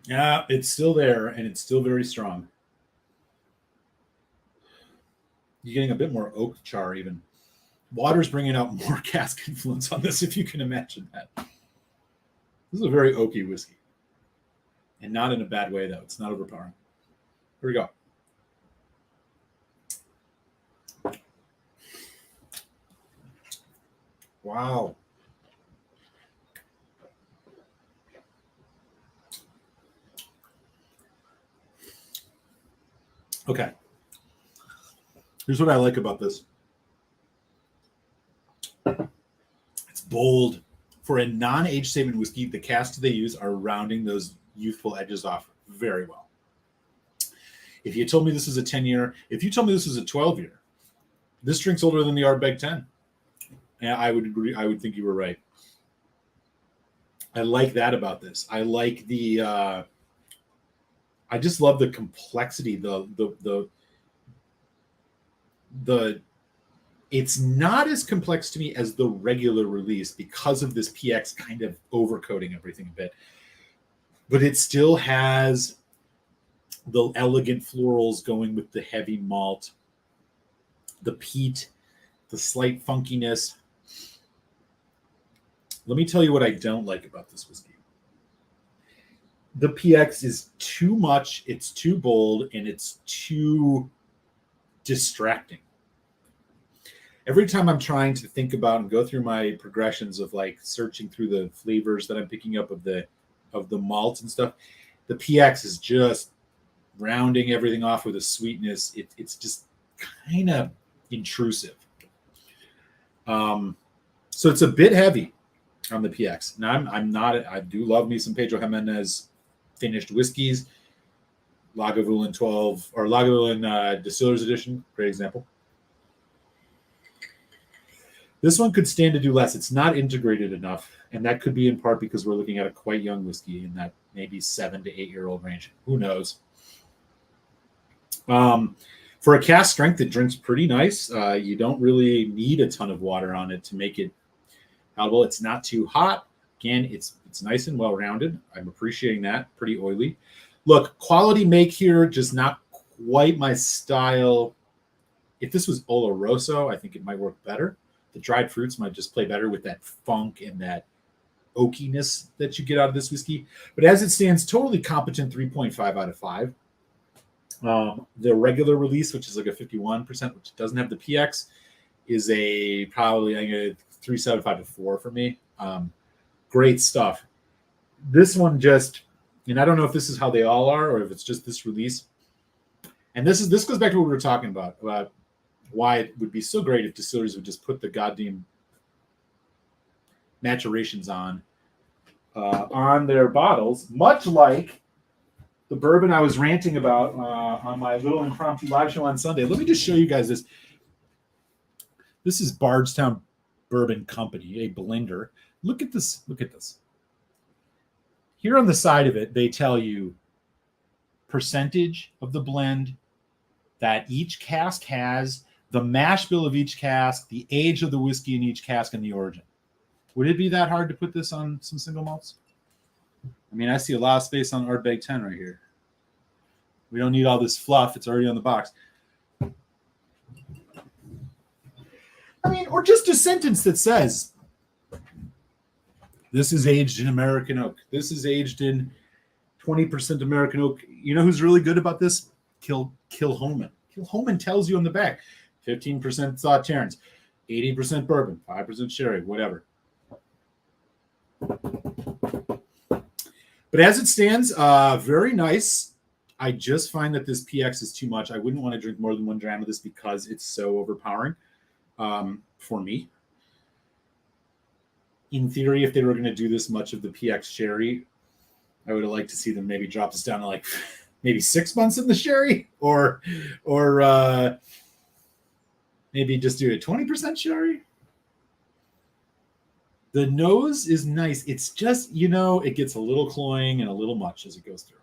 Yeah, it's still there, and it's still very strong. You're getting a bit more oak char even. Water's bringing out more cask influence on this, if you can imagine that. This is a very oaky whiskey. And not in a bad way, though. It's not overpowering. Here we go. Wow. Okay. Here's what I like about this. It's bold. For a non-age statement whiskey, the casks they use are rounding those youthful edges off very well. If you told me this is a 10-year, if you told me this is a 12-year, this drink's older than the Ardbeg 10. Yeah, I would agree. I would think you were right. I like that about this. I like the I just love the complexity, the it's not as complex to me as the regular release because of this PX kind of overcoating everything a bit. But it still has the elegant florals going with the heavy malt, the peat, the slight funkiness. Let me tell you what I don't like about this whiskey. The PX is too much, it's too bold, and it's too distracting. Every time I'm trying to think about and go through my progressions of like searching through the flavors that I'm picking up of the malts and stuff, the PX is just rounding everything off with a sweetness. It's just kind of intrusive. So it's a bit heavy on the PX. Now I'm not. I do love me some Pedro Jimenez finished whiskeys. Lagavulin 12 or Lagavulin Distillers Edition, great example. This one could stand to do less. It's not integrated enough, and that could be in part because we're looking at a quite young whiskey in that maybe 7 to 8 year old range. Who knows? For a cask strength, it drinks pretty nice. You don't really need a ton of water on it to make it palatable. It's not too hot. Again, it's nice and well-rounded. I'm appreciating that. Pretty oily. Look, quality make here, just not quite my style. If this was Oloroso, I think it might work better. The dried fruits might just play better with that funk and that oakiness that you get out of this whiskey. But as it stands, totally competent 3.5 out of 5. The regular release, which is like a 51%, which doesn't have the PX, is a probably a 3.75 to 4 for me. Great stuff. This one just, and I don't know if this is how they all are or if it's just this release. And this goes back to what we were talking about why it would be so great if distilleries would just put the goddamn maturations on their bottles, much like the bourbon I was ranting about on my little impromptu live show on Sunday. Let me just show you guys this. This is Bardstown Bourbon Company, a blender. Look at this. Look at this. Here on the side of it, they tell you percentage of the blend that each cask has, the mash bill of each cask, the age of the whiskey in each cask, and the origin. Would it be that hard to put this on some single malts? I mean, I see a lot of space on Ardbeg 10 right here. We don't need all this fluff. It's already on the box. I mean, or just a sentence that says, this is aged in American oak. This is aged in 20% American oak. You know who's really good about this? Kilchoman. Kilchoman tells you on the back, 15% Sauternes, 80% bourbon, 5% sherry, whatever. But as it stands, very nice. I just find that this PX is too much. I wouldn't want to drink more than 1 dram of this because it's so overpowering for me. In theory, if they were going to do this much of the PX sherry, I would have liked to see them maybe drop this down to like maybe 6 months in the sherry or maybe just do a 20% sherry. The nose is nice. It's just, you know, it gets a little cloying and a little much as it goes through.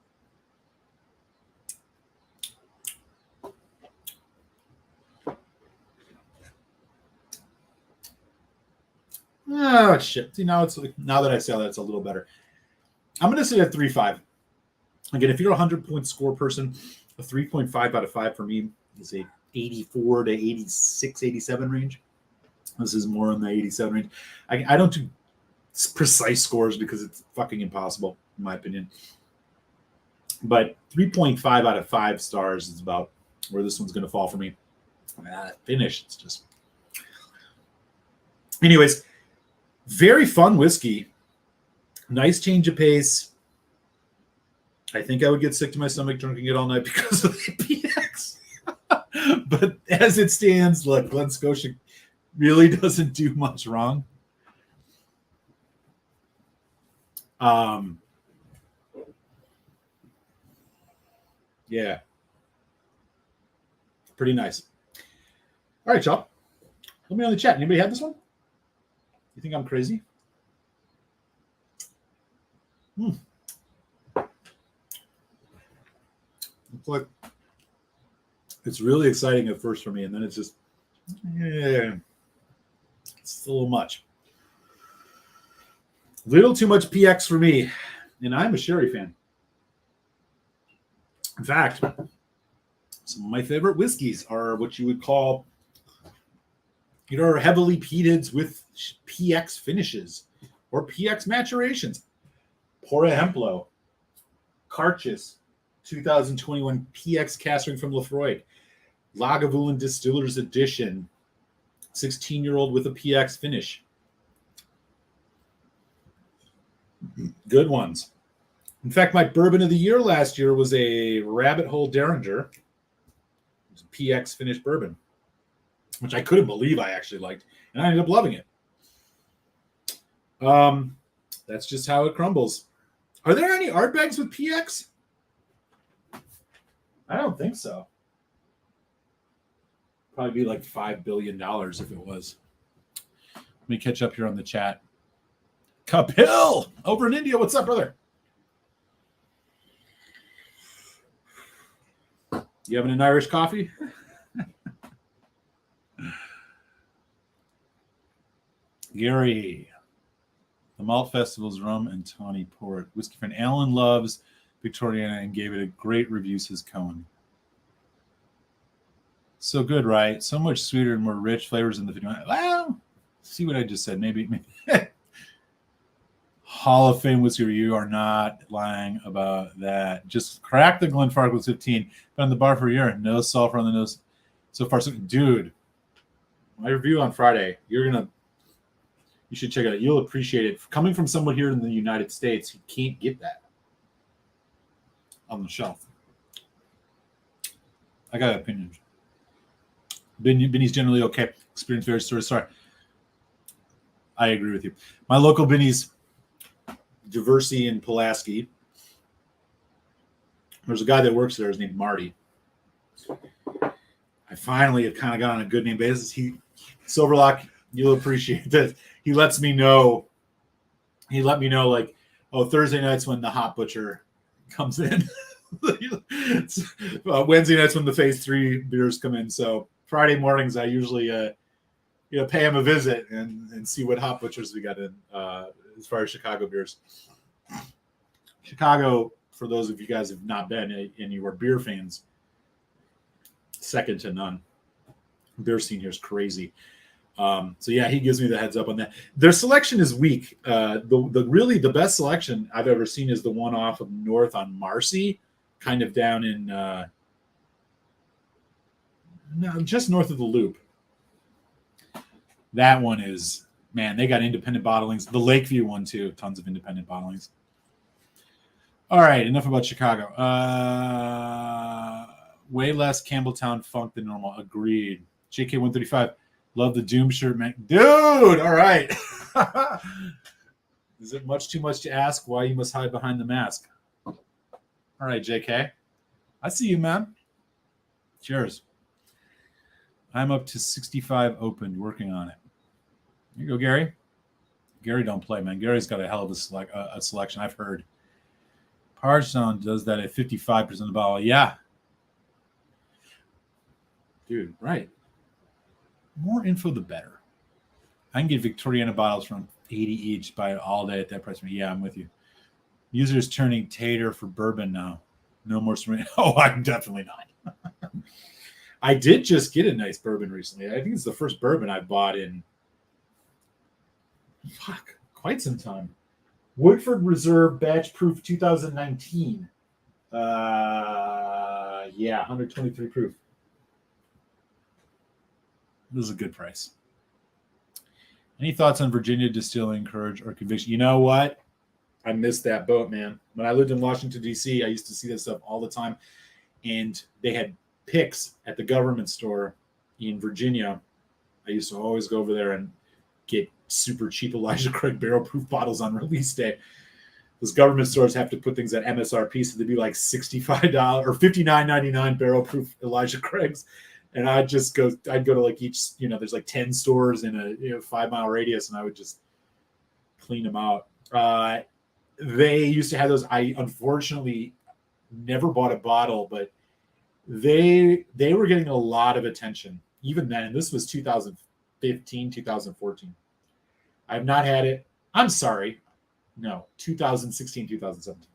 Oh, shit. See, now that I say that, it's a little better. I'm going to say a 3.5. Again, if you're a 100-point score person, a 3.5 out of 5 for me is a 84 to 86, 87 range. This is more in the 87 range. I don't do precise scores because it's fucking impossible, in my opinion. But 3.5 out of 5 stars is about where this one's going to fall for me. Finish, it's just... Anyways, very fun whiskey. Nice change of pace. I think I would get sick to my stomach drinking it all night because of the PX. But as it stands, look, Glen, Scotia really doesn't do much wrong. Yeah. Pretty nice. All right, y'all. Let me know in the chat. Anybody have this one? You think I'm crazy? It's like, it's really exciting at first for me, and then it's just, yeah, it's a little much. Little too much PX for me, and I'm a sherry fan. In fact, some of my favorite whiskeys are what you would call, you know, heavily peated with PX finishes or PX maturations. Por ejemplo, Carchis 2021 PX casting from Lafroig, Lagavulin Distillers Edition, 16-year-old with a PX finish. Good ones. In fact, my bourbon of the year last year was a Rabbit Hole Derringer. It was a PX finished bourbon, which I couldn't believe I actually liked, and I ended up loving it. That's just how it crumbles. Are there any Ardbegs with PX? I don't think so. Probably be like $5 billion if it was. Let me catch up here on the chat. Kapil over in India. What's up, brother? You having an Irish coffee? Gary. The Malt Festival's rum and tawny port. Whiskey friend Alan loves Victoriana and gave it a great review, says Cohen. So good, right? So much sweeter and more rich flavors in the video. Well, see what I just said. Maybe. Hall of Fame whiskey review are not lying about that. Just crack the Glen with 15. Been on the bar for a year. No sulfur on the nose. So far, so dude. My review on Friday. You should check it out. You'll appreciate it. Coming from someone here in the United States, you can't get that on the shelf. I got opinions. Binny's generally okay. Experience very sorry. I agree with you. My local Binny's, Diversey in Pulaski. There's a guy that works there. His named Marty. I finally have kind of got on a good name basis. Silverlock, you'll appreciate this. He lets me know. He let me know, like, oh, Thursday nights when the hot butcher comes in. Wednesday nights when the phase 3 beers come in. So Friday mornings, I usually pay him a visit and see what hot butchers we got in as far as Chicago beers. Chicago, for those of you guys who have not been and you are beer fans, second to none. Beer scene here is crazy. So yeah, he gives me the heads up on that. Their selection is weak. The best selection I've ever seen is the one off of North on Marcy, kind of down in just north of the Loop. That one is, man, they got independent bottlings. The Lakeview one too, tons of independent bottlings. All right, enough about Chicago. Way less Campbelltown funk than normal. Agreed. JK135. Love the Doom shirt, man. Dude, all right. Is it too much to ask why you must hide behind the mask? All right, JK. I see you, man. Cheers. I'm up to 65 opened, working on it. Here you go, Gary. Gary don't play, man. Gary's got a hell of a selection, I've heard. Parchstone does that at 55% of the bottle. Yeah. Dude, right. More info, the better. I can get Victoriana bottles from 80 each, buy it all day at that price. Yeah, I'm with you. Users turning tater for bourbon now. No more spring. Oh, I'm definitely not. I did just get a nice bourbon recently. I think it's the first bourbon I bought in quite some time. Woodford Reserve Batch Proof 2019. 123 proof. This is a good price. Any thoughts on Virginia distilling courage or conviction? You know what? I missed that boat, man. When I lived in Washington, D.C., I used to see that stuff all the time. And they had picks at the government store in Virginia. I used to always go over there and get super cheap Elijah Craig barrel proof bottles on release day. Those government stores have to put things at MSRP, so they'd be like $65 or $59.99 barrel proof Elijah Craigs. And I'd go to like each, there's like 10 stores in a 5-mile radius, and I would just clean them out. They used to have those. I unfortunately never bought a bottle, but they were getting a lot of attention even then. And this was 2015, 2014. I have not had it. I'm sorry. No, 2016, 2017.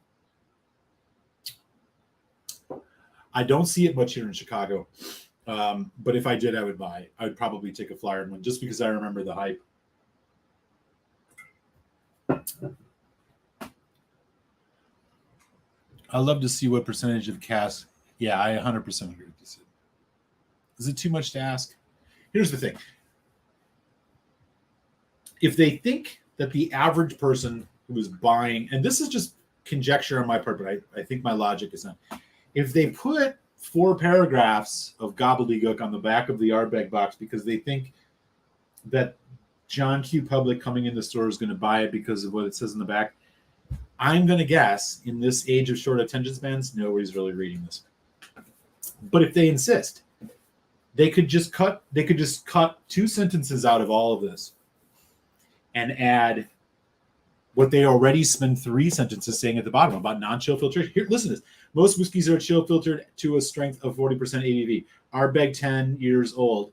I don't see it much here in Chicago. But if I did, I would buy it. I would probably take a flyer on one just because I remember the hype. I'd love to see what percentage of Cask. Yeah, I 100% agree with this. Is it too much to ask? Here's the thing. If they think that the average person who is buying, and this is just conjecture on my part, but I think my logic is not. If they put 4 paragraphs of gobbledygook on the back of the Ardbeg box because they think that John Q. Public coming in the store is going to buy it because of what it says in the back, I'm going to guess in this age of short attention spans, nobody's really reading this. But if they insist, they could just cut 2 sentences out of all of this and add what they already spend 3 sentences saying at the bottom about non-chill filtration. Here, listen to this. Most whiskeys are chill filtered to a strength of 40% ABV. Ardbeg, 10 years old,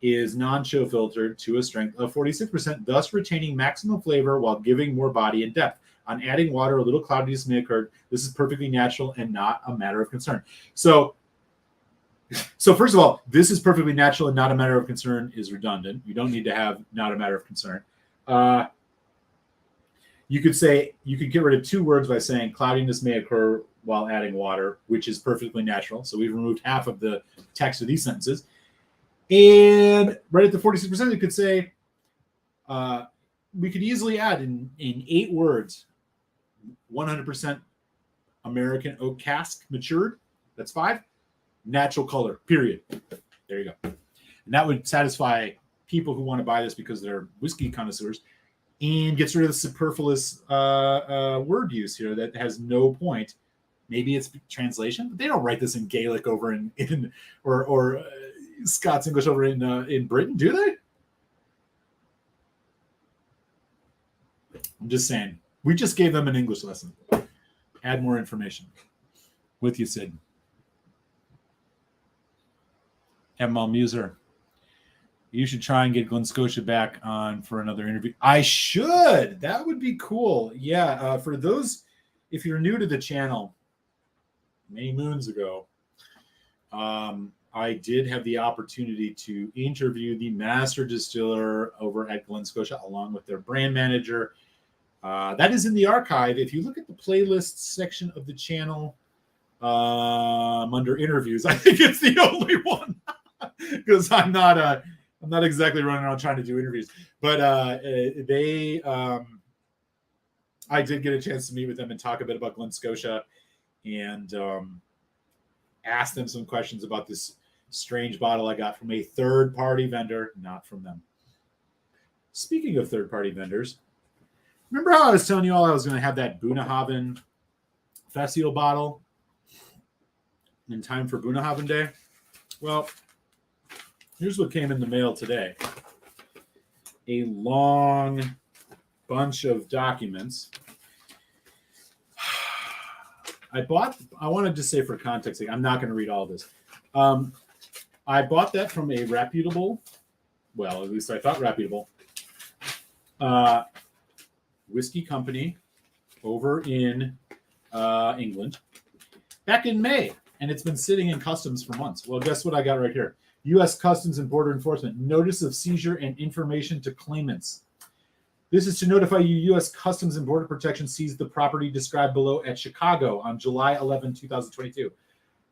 is non-chill filtered to a strength of 46%, thus retaining maximum flavor while giving more body and depth. On adding water, a little cloudiness may occur. This is perfectly natural and not a matter of concern. So first of all, this is perfectly natural and not a matter of concern is redundant. You don't need to have not a matter of concern. You could get rid of 2 words by saying cloudiness may occur while adding water, which is perfectly natural. So we've removed half of the text of these sentences. And right at the 46%, you could say, we could easily add in 8 words, 100% American oak cask matured. That's 5. Natural color, period. There you go. And that would satisfy people who want to buy this because they're whiskey connoisseurs, and gets rid of the superfluous word use here that has no point. Maybe it's translation, but they don't write this in Gaelic over in or Scots English over in Britain, do they? I'm just saying. We just gave them an English lesson. Add more information. With you, Sid. M. Muser. You should try and get Glen Scotia back on for another interview. I should. That would be cool. Yeah. For those, if you're new to the channel, many moons ago, I did have the opportunity to interview the master distiller over at Glen Scotia, along with their brand manager. That is in the archive. If you look at the playlist section of the channel, under interviews, I think it's the only one because I'm not exactly running around trying to do interviews, but I did get a chance to meet with them and talk a bit about Glen Scotia, and ask them some questions about this strange bottle I got from a third-party vendor, not from them. Speaking of third-party vendors, remember how I was telling you all I was going to have that Bunnahabhain Festival bottle in time for Bunnahabhain Day? Well, here's what came in the mail today. A long bunch of documents. I wanted to say for context, I'm not going to read all of this. I bought that from a reputable, well, at least I thought reputable, whiskey company over in England back in May. And it's been sitting in customs for months. Well, guess what I got right here? U.S. Customs and Border Enforcement, notice of seizure and information to claimants. This is to notify you U.S. Customs and Border Protection seized the property described below at Chicago on July 11, 2022.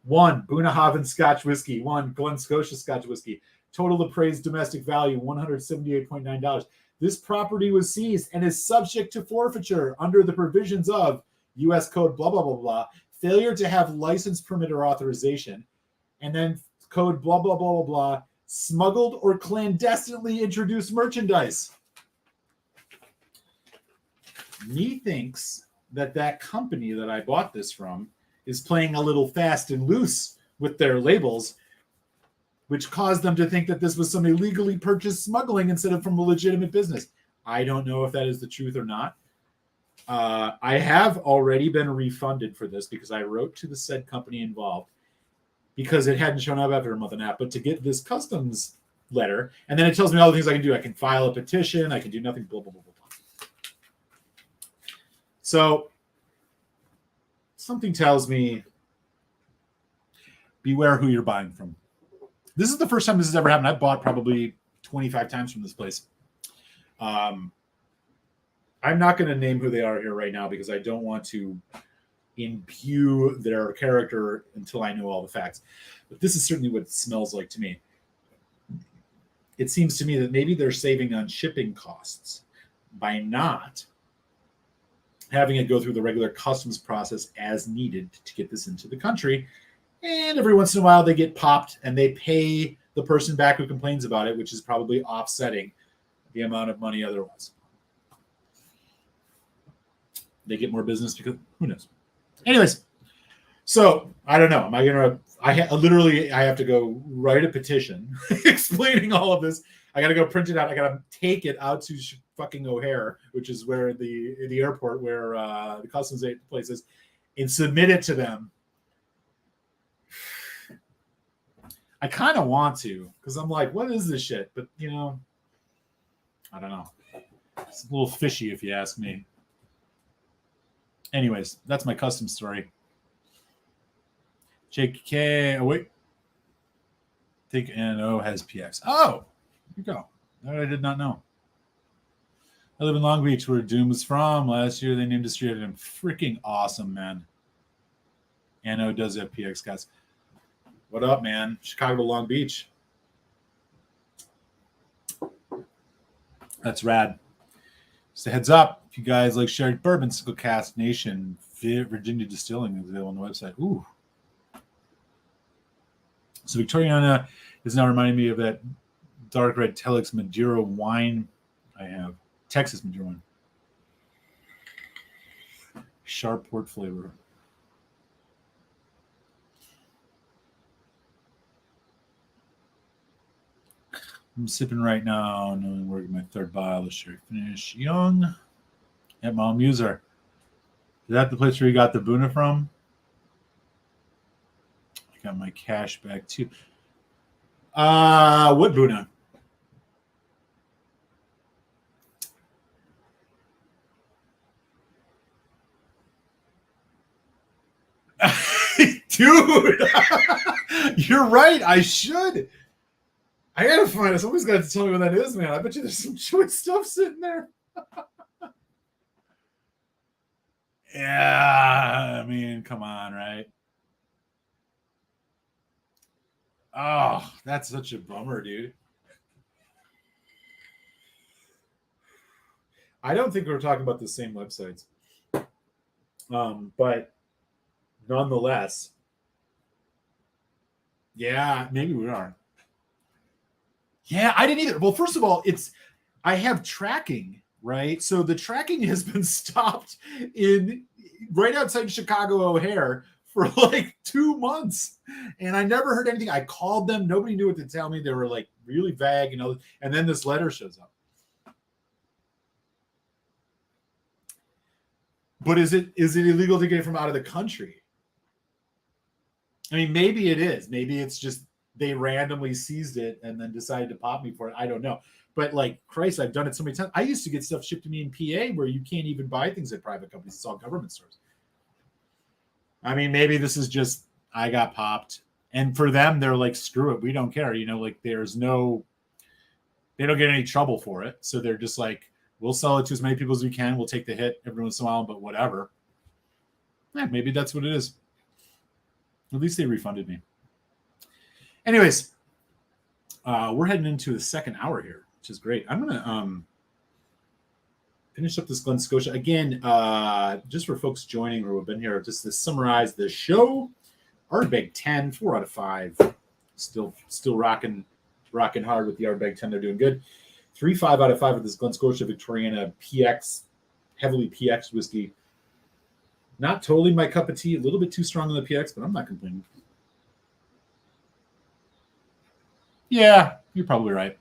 1, Bunnahabhain Scotch Whiskey. 1, Glen Scotia Scotch Whiskey. Total appraised domestic value, $178.9. This property was seized and is subject to forfeiture under the provisions of U.S. Code blah, blah, blah, blah. Failure to have license, permit, or authorization. And then code blah, blah, blah, blah, blah. Smuggled or clandestinely introduced merchandise. Methinks that company that I bought this from is playing a little fast and loose with their labels, which caused them to think that this was some illegally purchased smuggling instead of from a legitimate business. I don't know if that is the truth or not. I have already been refunded for this because I wrote to the said company involved because it hadn't shown up after a month and a half. But to get this customs letter, and then it tells me all the things I can do. I can file a petition. I can do nothing, blah, blah, blah, blah, blah. So something tells me beware who you're buying from. This is the first time this has ever happened. I've bought probably 25 times from this place. I'm not going to name who they are here right now because I don't want to impugn their character until I know all the facts. But this is certainly what it smells like to me. It seems to me that maybe they're saving on shipping costs by not having it go through the regular customs process as needed to get this into the country. And every once in a while they get popped and they pay the person back who complains about it, which is probably offsetting the amount of money otherwise. They get more business because who knows? Anyways, So I don't know. Am I gonna? Literally I have to go write a petition explaining all of this. I got to go print it out. I got to take it out to fucking O'Hare, which is where the airport where the customs place is, and submit it to them. I kind of want to because I'm like, what is this shit? But you know, I don't know. It's a little fishy if you ask me. Anyways, that's my custom story. JK, oh wait. I think NO has PX. Oh, here you go. That I did not know. I live in Long Beach, where Doom was from. Last year, they named a street after him. Freaking awesome, man. NO does have PX, guys. What up, man? Chicago to Long Beach. That's rad. Just a heads up, if you guys like sharing bourbon, Single Cask Nation, Virginia Distilling is available on the website. Ooh. So Victoriana is now reminding me of that dark red Telex Madeira wine I have. Texas Madeira wine. Sharp port flavor. I'm sipping right now, knowing we're my third bottle of sherry finish. Young at Malt Muser. Is that the place where you got the Buna from? I got my cash back too. What Buna? Dude, you're right. I should. I gotta find it. Somebody's got to tell me what that is, man. I bet you there's some choice stuff sitting there. Yeah, I mean, come on, right? Oh, that's such a bummer, dude. I don't think we're talking about the same websites. But nonetheless, yeah, maybe we are. Yeah, I didn't either. Well, first of all, I have tracking, right? So the tracking has been stopped in right outside Chicago O'Hare for like 2 months, and I never heard anything. I called them; nobody knew what to tell me. They were like really vague, you know. And then this letter shows up. But is it illegal to get it from out of the country? I mean, maybe it is. Maybe it's just they randomly seized it and then decided to pop me for it. I don't know. But like Christ, I've done it so many times. I used to get stuff shipped to me in PA where you can't even buy things at private companies. It's all government stores. I mean, maybe this is just I got popped. And for them, they're like, screw it. We don't care. You know, like they don't get any trouble for it. So they're just like, we'll sell it to as many people as we can. We'll take the hit every once in a while, but whatever. Yeah, maybe that's what it is. At least they refunded me. Anyways, we're heading into the second hour here, which is great. I'm going to finish up this Glen Scotia. Again, just for folks joining or who have been here, just to summarize the show, Ardbeg 10, 4 out of 5. Still rocking hard with the Ardbeg 10. They're doing good. 3.5 out of 5 with this Glen Scotia Victoriana PX, heavily PX whiskey. Not totally my cup of tea. A little bit too strong on the PX, but I'm not complaining. Yeah, you're probably right.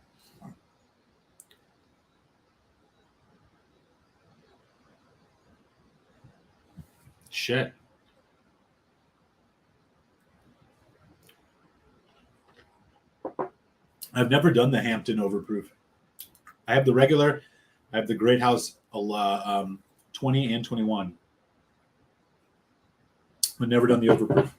Shit. I've never done the Hampton Overproof. I have the regular. I have the Great House 20 and 21. I've never done the Overproof.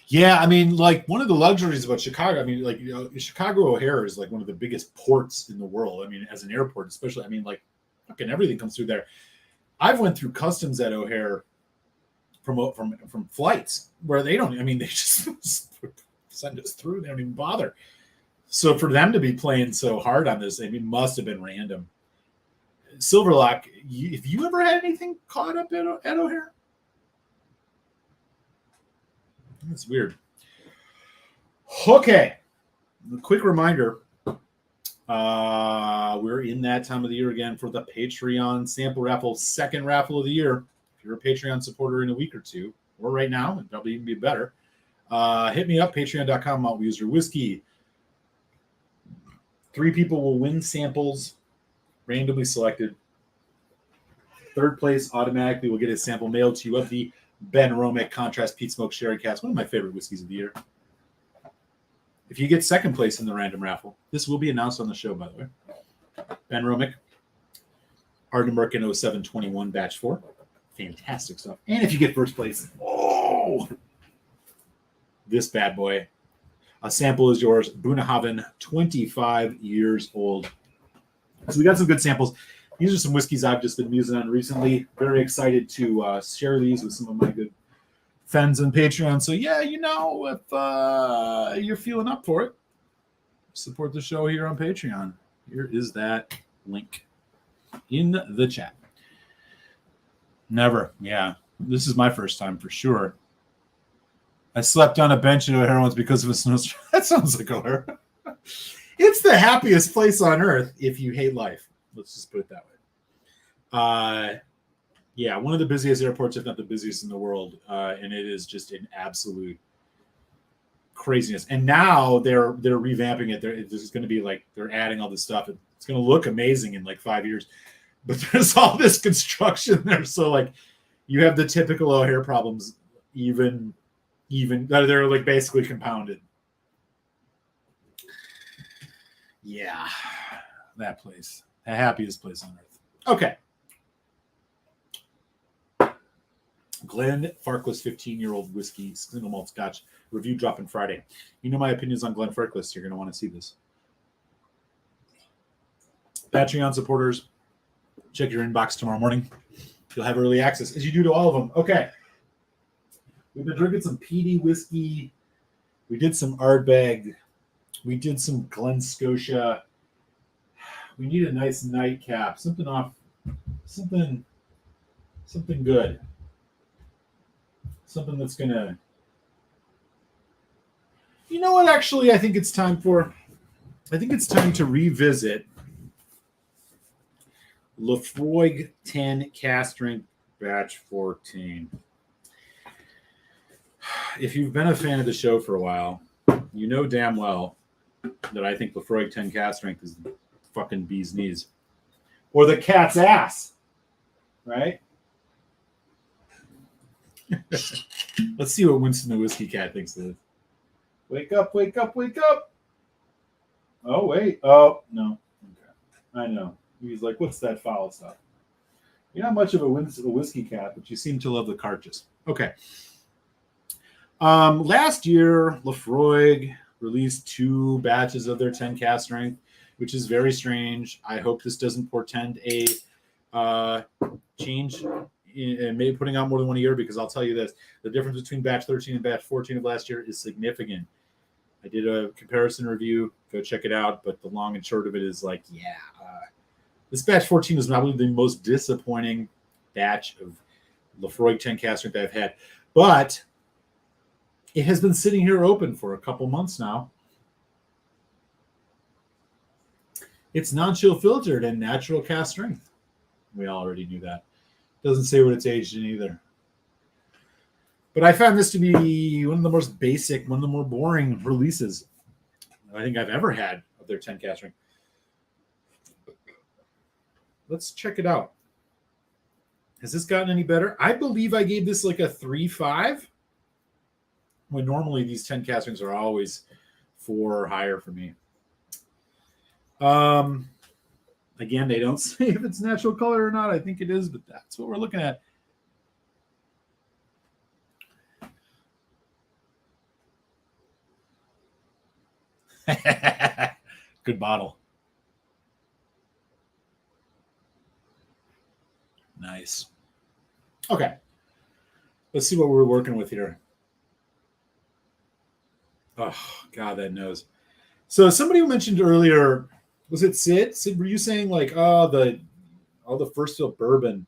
Yeah, I mean, like one of the luxuries about Chicago, I mean, like, you know, Chicago O'Hare is like one of the biggest ports in the world. I mean, as an airport, especially, I mean, like fucking everything comes through there. I've went through customs at O'Hare from flights where they don't, I mean, they just send us through. They don't even bother. So for them to be playing so hard on this, I mean, must have been random. Silverlock, if you ever had anything caught up at O'Hare? That's weird. Okay. A quick reminder. We're in that time of the year again for the Patreon sample raffle, second raffle of the year. If you're a Patreon supporter in a week or two, or right now, it'd probably even be better. Hit me up, patreon.com, Malt User Whiskey. 3 people will win samples, randomly selected. Third place automatically will get a sample mailed to you of the Ben Romick Contrast Peat Smoke Sherry Cask, one of my favorite whiskeys of the year. If you get second place in the random raffle, this will be announced on the show, by the way. Ben Romick, Ardbeg in 0721 Batch 4. Fantastic stuff. And if you get first place, this bad boy. A sample is yours. Bunnahabhain, 25 years old. So we got some good samples. These are some whiskeys I've just been musing on recently. Very excited to share these with some of my good friends on Patreon. So yeah, if you're feeling up for it, support the show here on Patreon. Here is that link in the chat. Never. Yeah. This is my first time for sure. I slept on a bench in O'Hare once because of a snowstorm. That sounds like O'Hare. It's the happiest place on earth if you hate life. Let's just put it that way. Yeah, one of the busiest airports, if not the busiest in the world. And it is just an absolute craziness. And now they're revamping it. This is going to be like they're adding all this stuff. It's going to look amazing in like 5 years. But there's all this construction there. So like you have the typical O'Hare problems even they're like basically compounded. Yeah, that place. The happiest place on earth. Okay. Glen Farkless 15-year-old whiskey, single malt scotch, review dropping Friday. You know my opinions on Glen Farkless. You're going to want to see this. Patreon supporters, check your inbox tomorrow morning. You'll have early access, as you do to all of them. Okay. We've been drinking some peaty whiskey. We did some Ardbeg. We did some Glen Scotia. We need a nice nightcap. Something good. Something that's going to... You know what, actually, I think it's time for... I think it's time to revisit Laphroaig 10 Cask Strength Batch 14. If you've been a fan of the show for a while, you know damn well that I think Laphroaig 10 Cask Strength is the fucking bee's knees. Or the cat's ass. Right? Let's see what Winston the Whiskey Cat thinks of this. Wake up, wake up, wake up. Oh, wait. Oh, no. Okay. I know. He's like, what's that foul stuff? You're not much of a whiskey cat, but you seem to love the cartridges. Okay. Last year, Laphroaig released 2 batches of their 10 cask strength, which is very strange. I hope this doesn't portend a change in maybe putting out more than one a year, because I'll tell you this, the difference between batch 13 and batch 14 of last year is significant. I did a comparison review. Go check it out. But the long and short of it is like, this batch 14 is probably the most disappointing batch of Laphroaig 10 cask strength I've had. But it has been sitting here open for a couple months now. It's non-chill filtered and natural cask strength. We already knew that. Doesn't say what it's aged in either. But I found this to be one of the most basic, one of the more boring releases I think I've ever had of their 10 cask strength. Let's check it out. Has this gotten any better? I believe I gave this like a 3.5. When normally these 10 cask strengths are always 4 or higher for me. Again, they don't say if it's natural color or not. I think it is, but that's what we're looking at. Good bottle. Nice. Okay. Let's see what we're working with here. Oh, God, that nose. So somebody mentioned earlier, was it Sid? Sid, were you saying like, all the first fill bourbon?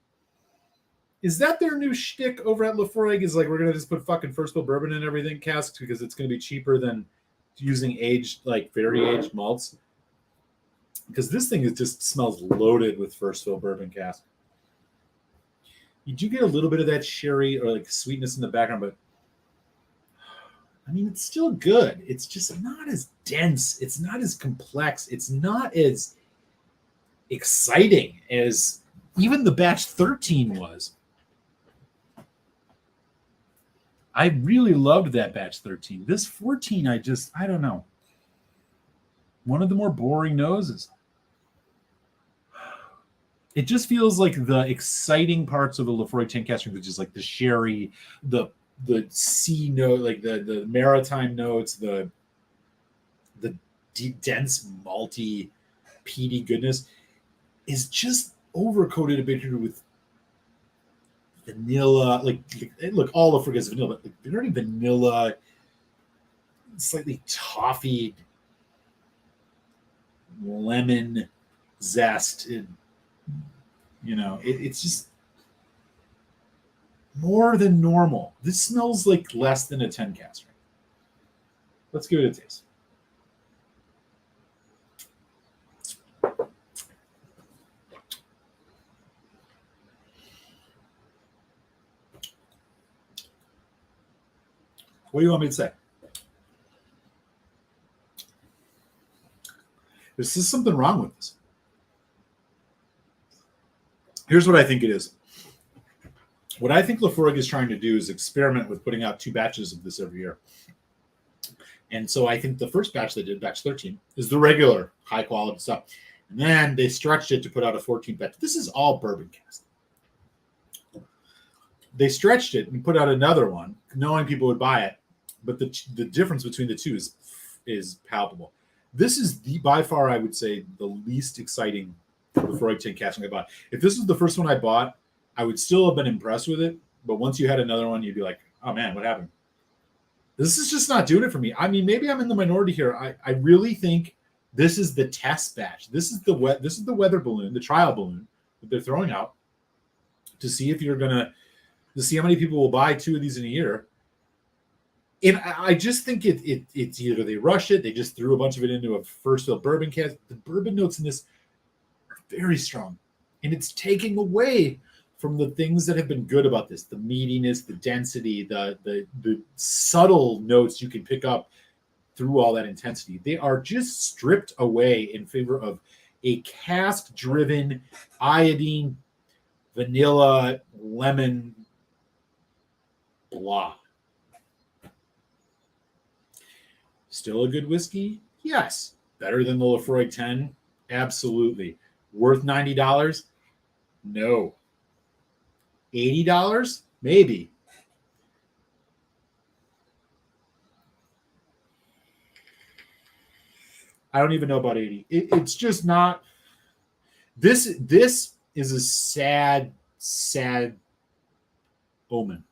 Is that their new shtick over at Laphroaig? Is like, we're going to just put fucking first fill bourbon in everything, casks, because it's going to be cheaper than using aged, like very aged malts? because this thing just smells loaded with first fill bourbon cask. You do get a little bit of that sherry or like sweetness in the background, but I mean, it's still good. It's just not as dense. It's not as complex. It's not as exciting as even the batch 13 was. I really loved that batch 13. This 14, I don't know. One of the more boring noses. It just feels like the exciting parts of the Lefroy 10 cask strength, which is like the sherry, the sea note, like the maritime notes, the deep, dense, malty, peaty goodness, is just overcoated a bit here with vanilla. Like, look, all Lefroy is vanilla, but like very vanilla, slightly toffee, lemon zest. It's just more than normal. This smells like less than a 10 cask. Let's give it a taste. What do you want me to say? There's just something wrong with this. Here's what I think it is. What I think Lefroy is trying to do is experiment with putting out 2 batches of this every year. And so I think the first batch they did, batch 13, is the regular high quality stuff. And then they stretched it to put out a 14th batch. This is all bourbon cask. They stretched it and put out another one, knowing people would buy it. But the difference between the two is palpable. This is by far, I would say, the least exciting Lefroy 10 cask I bought. If this was the first one I bought, I would still have been impressed with it. But once you had another one, you'd be like, oh man, what happened? This is just not doing it for me. I mean, maybe I'm in the minority here. I really think this is the test batch. This is the weather balloon, the trial balloon that they're throwing out to see if you're to see how many people will buy 2 of these in a year. And I just think it's either they rush it, they just threw a bunch of it into a first fill bourbon cask. The bourbon notes in this are very strong, and it's taking away from the things that have been good about this: the meatiness, the density, the subtle notes you can pick up through all that intensity. They are just stripped away in favor of a cask-driven iodine, vanilla, lemon, blah. Still a good whiskey? Yes. Better than the Lefroy 10? Absolutely. Worth $90? No. $80? Maybe. I don't even know about 80. It's just not. This is a sad omen.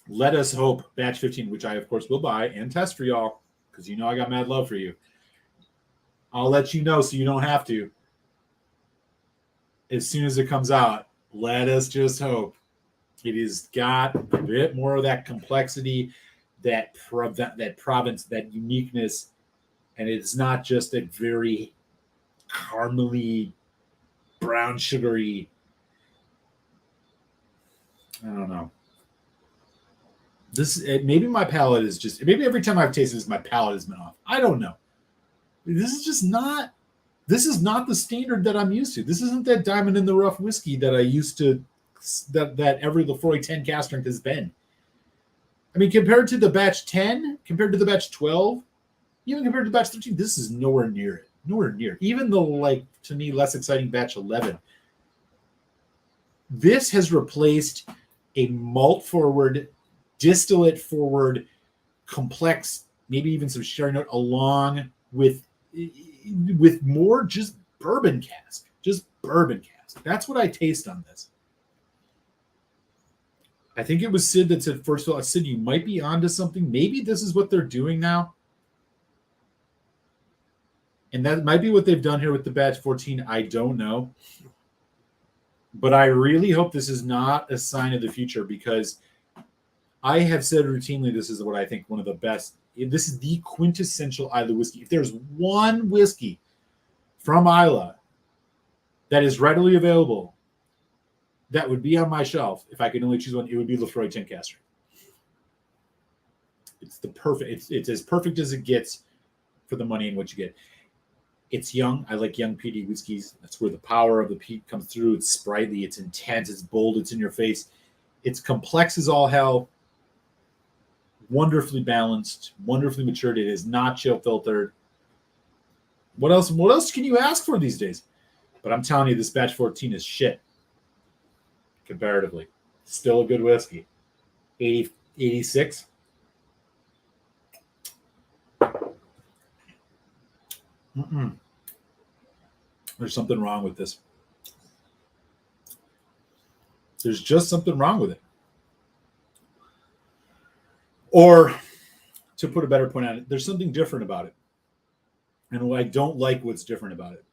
Let us hope batch 15, which I, of course, will buy and test for y'all, because you know I got mad love for you. I'll let you know so you don't have to. As soon as it comes out, let us just hope it has got a bit more of that complexity, that province, that uniqueness, and it's not just a very caramely, brown sugary. I don't know. Maybe my palate is just, maybe every time I've tasted this, my palate has been off. I don't know. This is not the standard that I'm used to. This isn't that diamond in the rough whiskey that I used to, that every Lefroy 10 cask strength has been. I mean, compared to the batch 10, compared to the batch 12, even compared to batch 13, this is nowhere near it. Nowhere near. Even the, to me, less exciting batch 11. This has replaced a malt forward, distillate forward, complex, maybe even some sherry note, along with more just bourbon cask. Just bourbon cask. That's what I taste on this. I think it was Sid that said, first of all, Sid, you might be onto something. Maybe this is what they're doing now. And that might be what they've done here with the batch 14. I don't know. But I really hope this is not a sign of the future, because I have said routinely this is what I think one of the best. This is the quintessential Islay whiskey. If there's one whiskey from Islay that is readily available that would be on my shelf if I could only choose one, it would be Lefroy 10 Cask Strength. It's the perfect. It's as perfect as it gets for the money and what you get. It's young. I like young peaty whiskeys. That's where the power of the peat comes through. It's sprightly. It's intense. It's bold. It's in your face. It's complex as all hell. Wonderfully balanced. Wonderfully matured. It is not chill filtered. What else? What else can you ask for these days? But I'm telling you, this batch 14 is shit. Comparatively, still a good whiskey. 80, 86. There's something wrong with this. There's just something wrong with it. Or, to put a better point on it, there's something different about it. And I don't like what's different about it.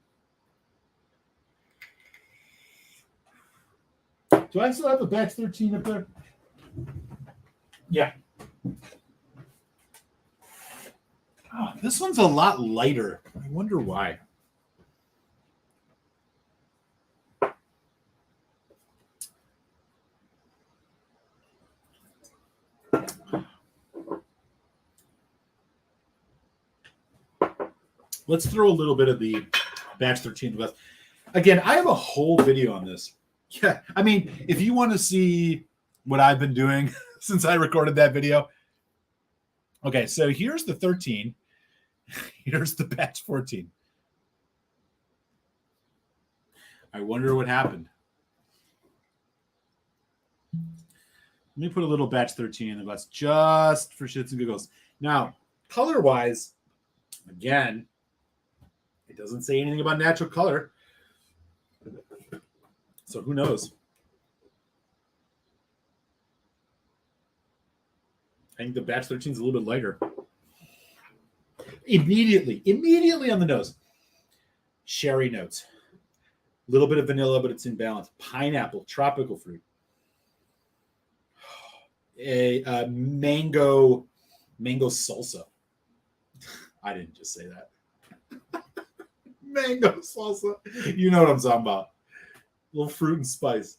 Do I still have a batch 13 up there? Yeah. Oh, this one's a lot lighter. I wonder why. Let's throw a little bit of the batch 13 left. Again, I have a whole video on this. Yeah, I mean, if you want to see what I've been doing since I recorded that video. Okay, so here's the 13. Here's the batch 14. I wonder what happened. Let me put a little batch 13 in the glass just for shits and giggles. Now, color-wise, again, it doesn't say anything about natural color. So who knows? I think the batch 13 is a little bit lighter. Immediately on the nose. Sherry notes. A little bit of vanilla, but it's in balance. Pineapple, tropical fruit. A mango salsa. I didn't just say that. Mango salsa. You know what I'm talking about. A little fruit and spice.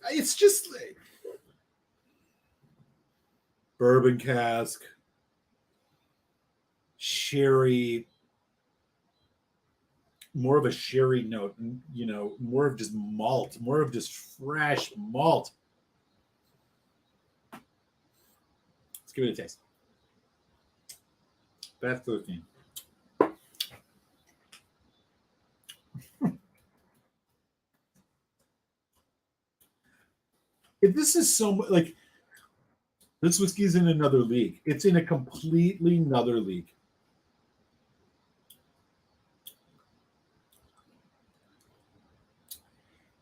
It's just like bourbon cask, sherry, more of a sherry note, you know, more of just malt, more of just fresh malt. Let's give it a taste. Batch 13. If this is so like this whiskey is in another league. It's in a completely another league.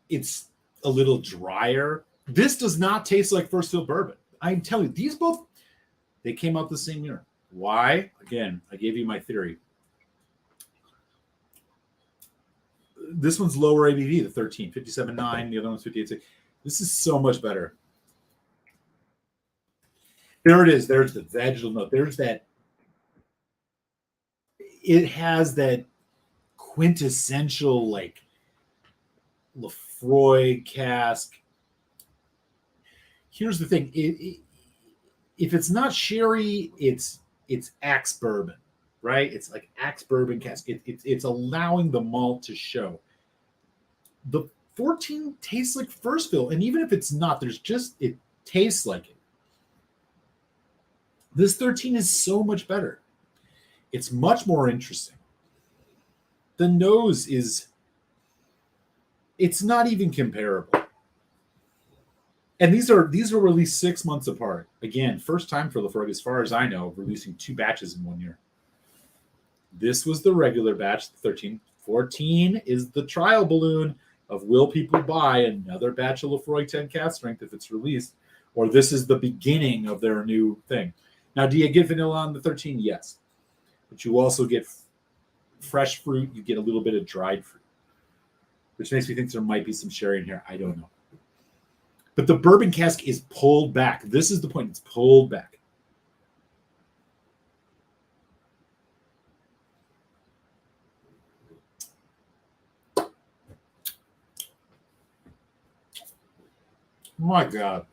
It's a little drier. This does not taste like first fill bourbon. I'm telling you, these both, they came out the same year. Why? Again, I gave you my theory. This one's lower ABV, the 13, 57.9. The other one's 58.6. This is so much better. There it is. There's the vegetal note. There's that. It has that quintessential, like, Lefroy cask. Here's the thing. If it's not sherry, it's Axe bourbon, right? It's like Axe bourbon cask. It's allowing the malt to show. The 14 tastes like first fill, and even if it's not, it tastes like it. This 13 is so much better. It's much more interesting. The nose it's not even comparable. And these are released 6 months apart. Again, first time for Lefroy, as far as I know, releasing 2 batches in 1 year. This was the regular batch, 13. 14 is the trial balloon of will people buy another batch of Lefroy 10 Cask Strength if it's released, or this is the beginning of their new thing. Now, do you get vanilla on the 13? Yes. But you also get fresh fruit. You get a little bit of dried fruit, which makes me think there might be some sherry in here. I don't know. But the bourbon cask is pulled back. This is the point. It's pulled back. Oh my God.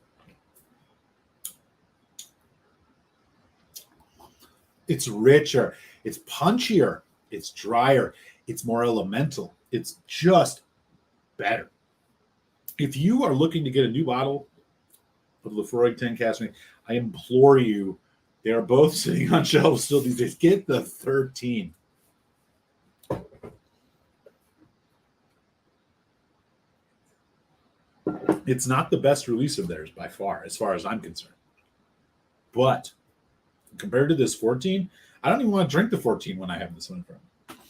It's richer. It's punchier. It's drier. It's more elemental. It's just better. If you are looking to get a new bottle of Lafroig 10 Cask, I implore you, they are both sitting on shelves still these days. Get the 13. It's not the best release of theirs by far, as I'm concerned. But compared to this 14, I don't even want to drink the 14 when I have this one in front of me.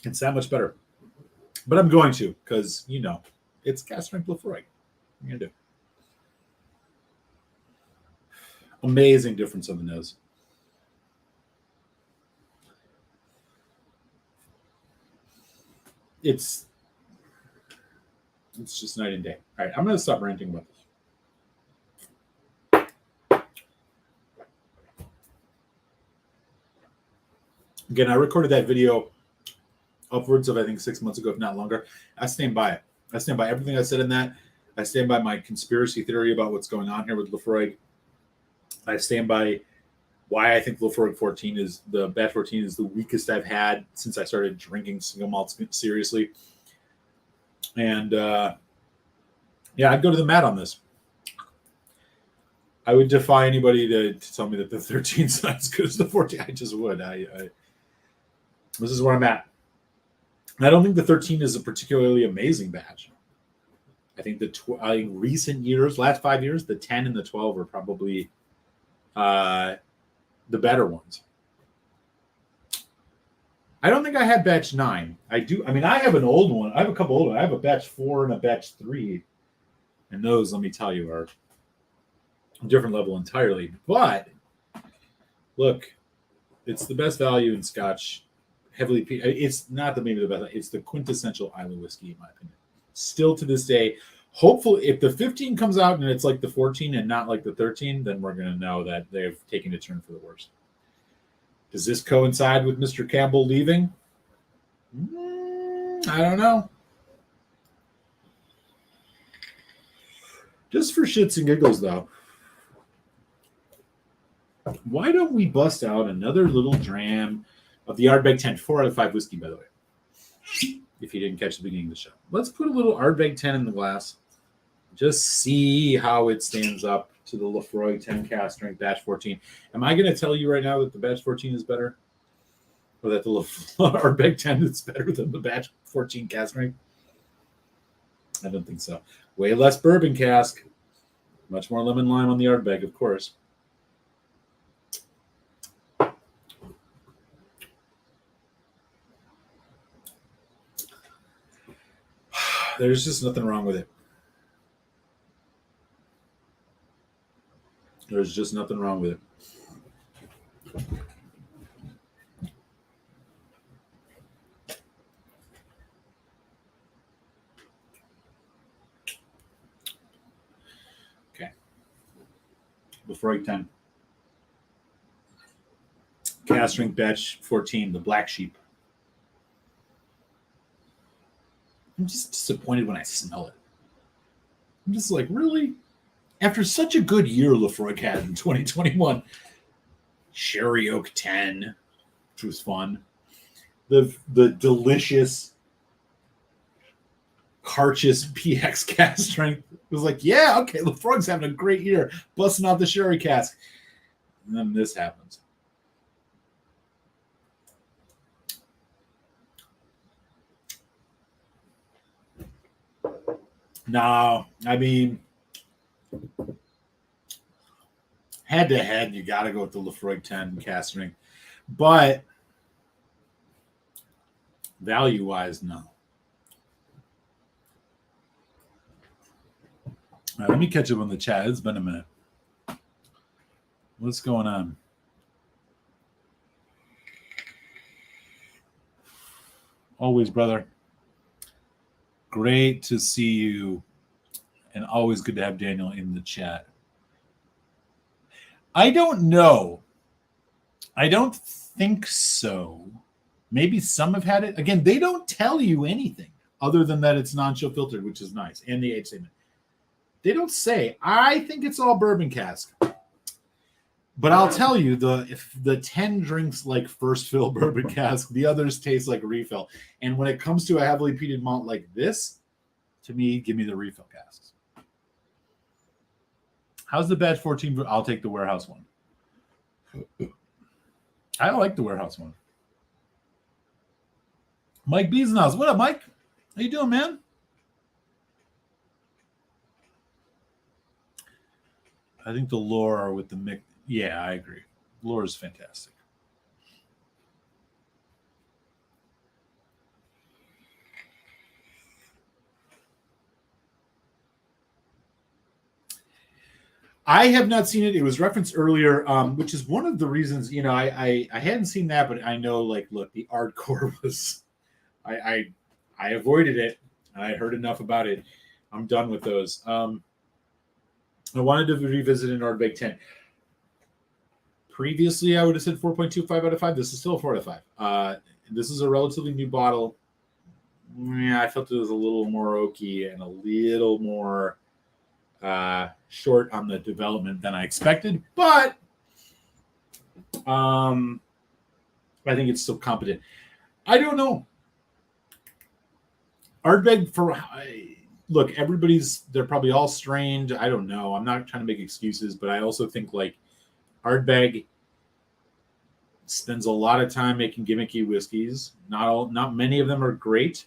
It's that much better. But I'm going to, because, you know, it's cask strength Lafroig. I'm going to do. Amazing difference on the nose. It's just night and day. All right, I'm going to stop ranting about this. Again, I recorded that video upwards of, I think, 6 months ago, if not longer. I stand by it. I stand by everything I said in that. I stand by my conspiracy theory about what's going on here with Lafroig. I stand by why I think Lafroig 14 is the batch 14 is the weakest I've had since I started drinking single malts seriously. And yeah, I'd go to the mat on this. I would defy anybody to tell me that the 13 is not as good as the 14. I just would. This is where I'm at. And I don't think the 13 is a particularly amazing batch. I think in recent years, last 5 years, the 10 and the 12 are probably the better ones. I don't think I had batch 9. I do. I mean, I have an old one. I have a couple old ones. I have a batch 4 and a batch 3. And those, let me tell you, are a different level entirely. But look, it's the best value in Scotch. It's not maybe the best. It's the quintessential Islay whiskey, in my opinion. Still to this day, hopefully, if the 15 comes out and it's like the 14 and not like the 13, then we're going to know that they've taken a turn for the worse. Does this coincide with Mr. Campbell leaving? I don't know. Just for shits and giggles, though, why don't we bust out another little dram of the Ardbeg 10, 4 out of 5 whiskey, by the way, if you didn't catch the beginning of the show. Let's put a little Ardbeg 10 in the glass. Just see how it stands up to the Lafroig 10 cask strength batch 14. Am I going to tell you right now that the batch 14 is better? Or that the Ardbeg 10 is better than the batch 14 cask strength? I don't think so. Way less bourbon cask. Much more lemon lime on the Ardbeg, of course. There's just nothing wrong with it. There's just nothing wrong with it. Okay. Lafroig 10. Cask strength batch 14, the black sheep. I'm just disappointed when I smell it. I'm just like, really? After such a good year Lafroig had in 2021, Sherry Oak 10, which was fun. The delicious Carchus PX cask strength. It was like, yeah, okay, Lafroig's having a great year, busting out the sherry cask. And then this happens. No, I mean, head to head, you got to go with the Lafroig 10 cask strength. But value-wise, no. All right, let me catch up on the chat. It's been a minute. What's going on? Always, brother. Great to see you, and always good to have Daniel in the chat. I don't know. I don't think so. Maybe some have had it. Again, they don't tell you anything. Other than that, it's non-chill filtered, which is nice, and the age statement. They don't say. I think it's all bourbon cask. But I'll tell you, if the 10 drinks like first fill bourbon cask, the others taste like refill. And when it comes to a heavily peated malt like this, to me, give me the refill casks. How's the batch 14? I'll take the warehouse one. I like the warehouse one. Mike Beesnows. What up, Mike? How you doing, man? I think the lore with the mix. Yeah, I agree. Lore is fantastic. I have not seen it. It was referenced earlier, which is one of the reasons, I hadn't seen that, but I know, like, look, the Ardcore was, I avoided it, and I heard enough about it. I'm done with those. I wanted to revisit an Ardbeg 10. Previously, I would have said 4.25 out of 5. This is still a 4 out of 5. This is a relatively new bottle. Yeah, I felt it was a little more oaky and a little more short on the development than I expected, but I think it's still competent. I don't know. Ardbeg, look, they're probably all strained. I don't know. I'm not trying to make excuses, but I also think, like, Ardbeg spends a lot of time making gimmicky whiskeys. Not many of them are great.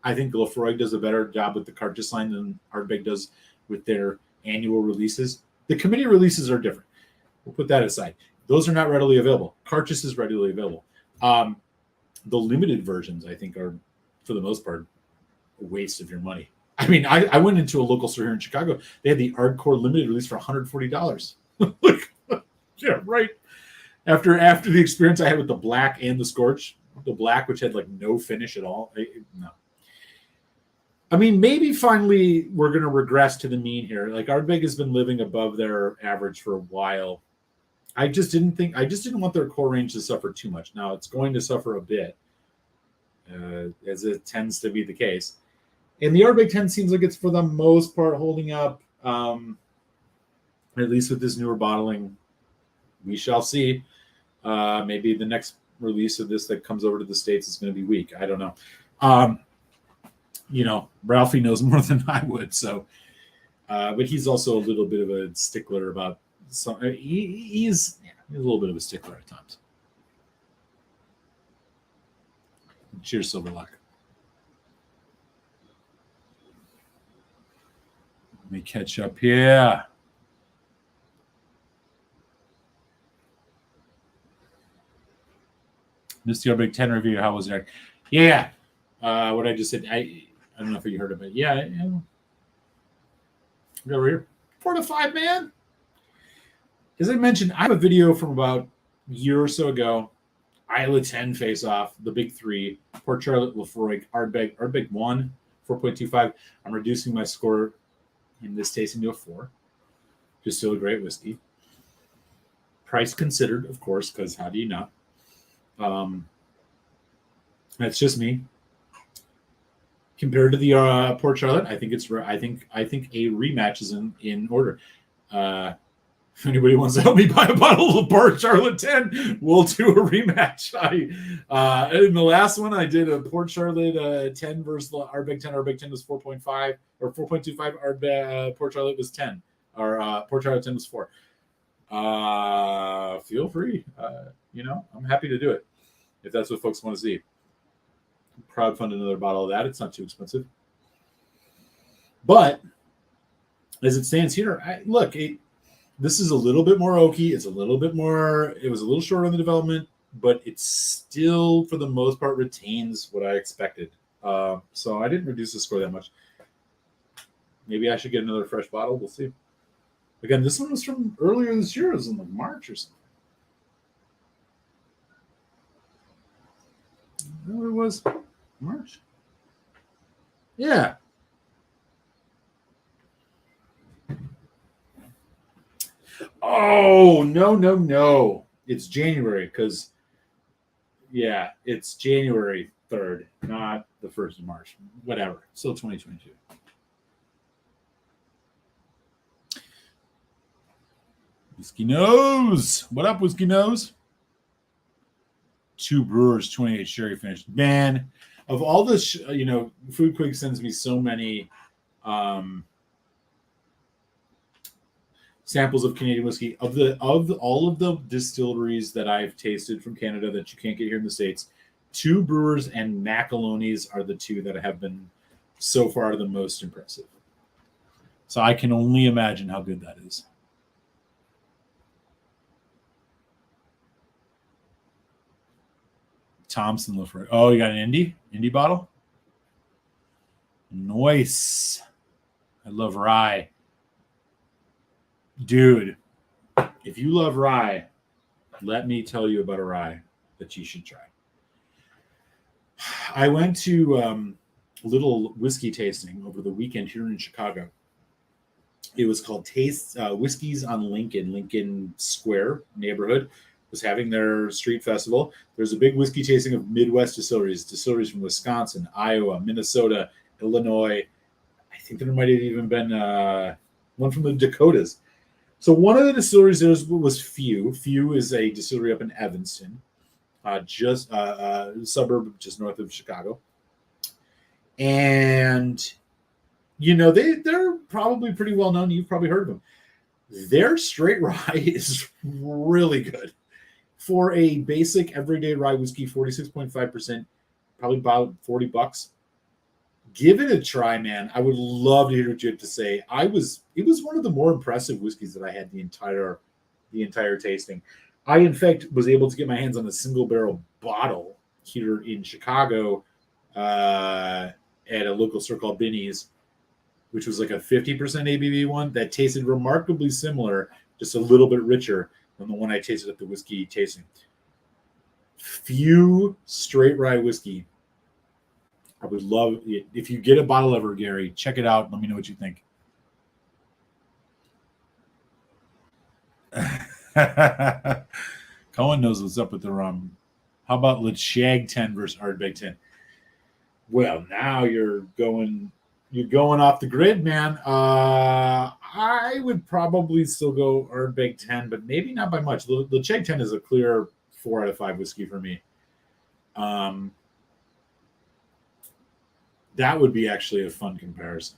I think Laphroaig does a better job with the Cartridge line than Ardbeg does with their annual releases. The committee releases are different. We'll put that aside. Those are not readily available. Cartridge is readily available. The limited versions, I think, are, for the most part, a waste of your money. I mean, I went into a local store here in Chicago. They had the Ardcore limited release for $140. Yeah, right. After the experience I had with the black and the Scorch, the black, which had like no finish at all, no. I mean, maybe finally we're going to regress to the mean here. Like, Ardbeg has been living above their average for a while. I just didn't want their core range to suffer too much. Now it's going to suffer a bit, as it tends to be the case. And the Ardbeg 10 seems like it's for the most part holding up, at least with this newer bottling. We shall see. Maybe the next release of this that comes over to the States is going to be weak. I don't know. Ralphie knows more than I would. So, but he's also a little bit of a stickler about some. He's a little bit of a stickler at times. Cheers, Silverlock. Let me catch up here. Missed the Ardbeg 10 review. How was it? Yeah. What I just said, I don't know if you heard of it. Yeah. Over here. 4 to 5, man. As I mentioned, I have a video from about a year or so ago. Islay 10 face off, the big three. Port Charlotte, Laphroaig, Ardbeg. Ardbeg 1, 4.25. I'm reducing my score in this tasting to a 4. Just still a great whiskey. Price considered, of course, because how do you not? That's just me. Compared to the Port Charlotte, I think a rematch is in order. If anybody wants to help me buy a bottle of Port Charlotte 10, we'll do a rematch. In the last one, I did a Port Charlotte 10 versus the Ardbeg 10. Ardbeg 10 was 4.5 or 4.25. Port Charlotte was 10, or Port Charlotte 10 was 4. Feel free. I'm happy to do it if that's what folks want to see. Crowdfund another bottle of that. It's not too expensive. But as it stands here, this is a little bit more oaky. It's a little bit more. It was a little shorter on the development, but it still, for the most part, retains what I expected. So I didn't reduce the score that much. Maybe I should get another fresh bottle. We'll see. Again, this one was from earlier this year. It was in like March or something. What it was? March? Yeah. Oh, no. It's January because, it's January. 3rd, not the 1st of March. Whatever. Still 2022. Whiskey Nose. What up, Whiskey Nose? 2 Brewers, 28 sherry finished. Man, of all the, Foodquig sends me so many samples of Canadian whiskey. Of all of the distilleries that I've tasted from Canada that you can't get here in the States, 2 Brewers and Macaloni's are the 2 that have been so far the most impressive. So I can only imagine how good that is. Thompson Lafroy. Oh, you got an Indy bottle? Nice. I love rye. Dude, if you love rye, let me tell you about a rye that you should try. I went to a little whiskey tasting over the weekend here in Chicago. It was called Whiskeys on Lincoln Square neighborhood was having their street festival. There's a big whiskey tasting of Midwest distilleries from Wisconsin, Iowa, Minnesota, Illinois. I think there might have even been one from the Dakotas. So one of the distilleries there was Few. Few is a distillery up in Evanston, just a suburb just north of Chicago. And, they're probably pretty well known. You've probably heard of them. Their straight rye is really good. For a basic everyday rye whiskey, 46.5%, probably about $40. Give it a try, man. I would love to hear what you have to say. It was one of the more impressive whiskeys that I had the entire tasting. I, in fact, was able to get my hands on a single barrel bottle here in Chicago at a local store called Binny's, which was like a 50% ABV one that tasted remarkably similar, just a little bit richer than the one I tasted at the whiskey tasting. Few straight rye whiskey. I would love it. If you get a bottle ever, Gary, check it out. Let me know what you think. Cohen knows what's up with the rum. How about Lechag 10 versus Ardbeg 10? Well, now you're going off the grid, man. I would probably still go Ardbeg 10, but maybe not by much. Lechag 10 is a clear 4 out of 5 whiskey for me. That would be actually a fun comparison.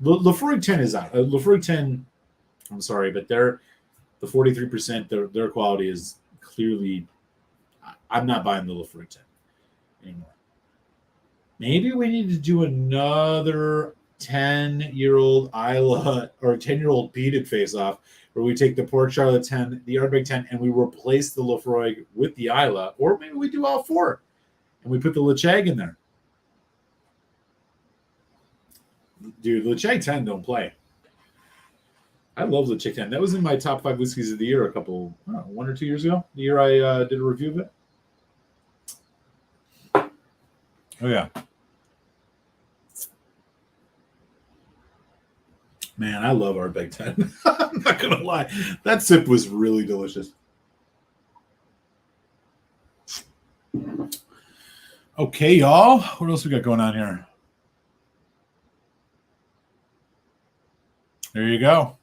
Lafroig 10 is out. Lafroig 10, I'm sorry, but the 43%, their quality is clearly, I'm not buying the Lafroig 10 anymore. Maybe we need to do another 10-year-old Islay or 10-year-old peated face-off where we take the Port Charlotte 10, the Ardbeg 10, and we replace the Lafroig with the Islay, or maybe we do all 4 and we put the Lechag in there. Dude, Lechag 10 don't play. I love Lechag 10. That was in my top 5 whiskeys of the year 1 or 2 years ago. The year I did a review of it. Oh, yeah. Man, I love Ardbeg 10. I'm not going to lie. That sip was really delicious. Okay, y'all. What else we got going on here? There you go.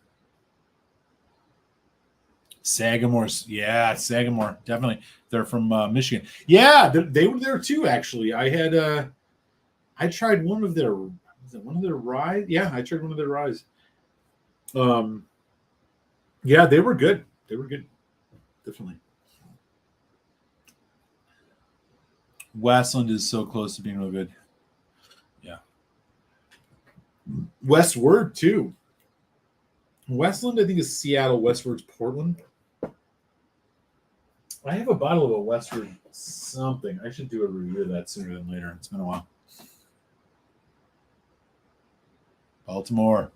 Sagamore. Yeah, Sagamore. Definitely. They're from Michigan. Yeah, they were there too, actually. I tried one of their rye? Yeah, I tried one of their ryes. Yeah, they were good. They were good. Definitely. Westland is so close to being real good. Yeah. Westward, too. Westland, I think, is Seattle. Westward's Portland. I have a bottle of a Westward something. I should do a review of that sooner than later. It's been a while. Baltimore.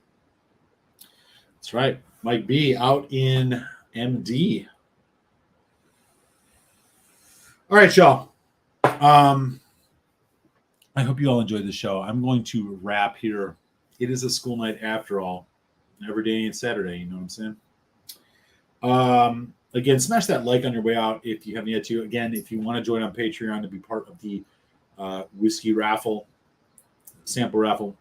That's right. Mike B out in MD. All right, y'all. I hope you all enjoyed the show. I'm going to wrap here. It is a school night after all. Every day and Saturday, you know what I'm saying? Again, smash that like on your way out if you haven't yet to. Again, if you want to join on Patreon to be part of the whiskey raffle, sample raffle.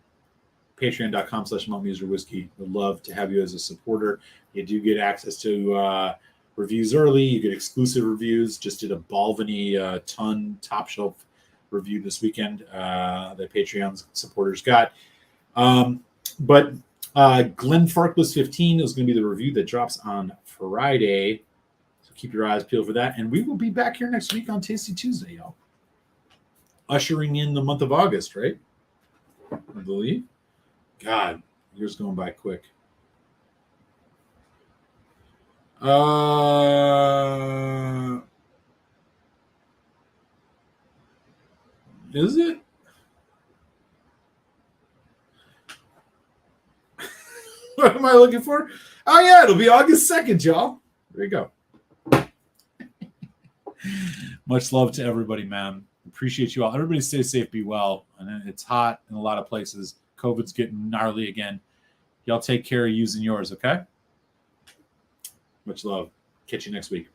Patreon.com/maltmuserwhiskey. Would love to have you as a supporter. You do get access to reviews early. You get exclusive reviews. Just did a Balvenie ton top shelf review this weekend that Patreon supporters got. But Glen Farkless 15 is going to be the review that drops on Friday. So keep your eyes peeled for that. And we will be back here next week on Tasty Tuesday, y'all. Ushering in the month of August, right? I believe. God, year's going by quick. Is it? What am I looking for? Oh, yeah, it'll be August 2nd, y'all. There you go. Much love to everybody, man. Appreciate you all. Everybody stay safe, be well. And it's hot in a lot of places. COVID's getting gnarly again. Y'all take care of yous and yours, okay? Much love. Catch you next week.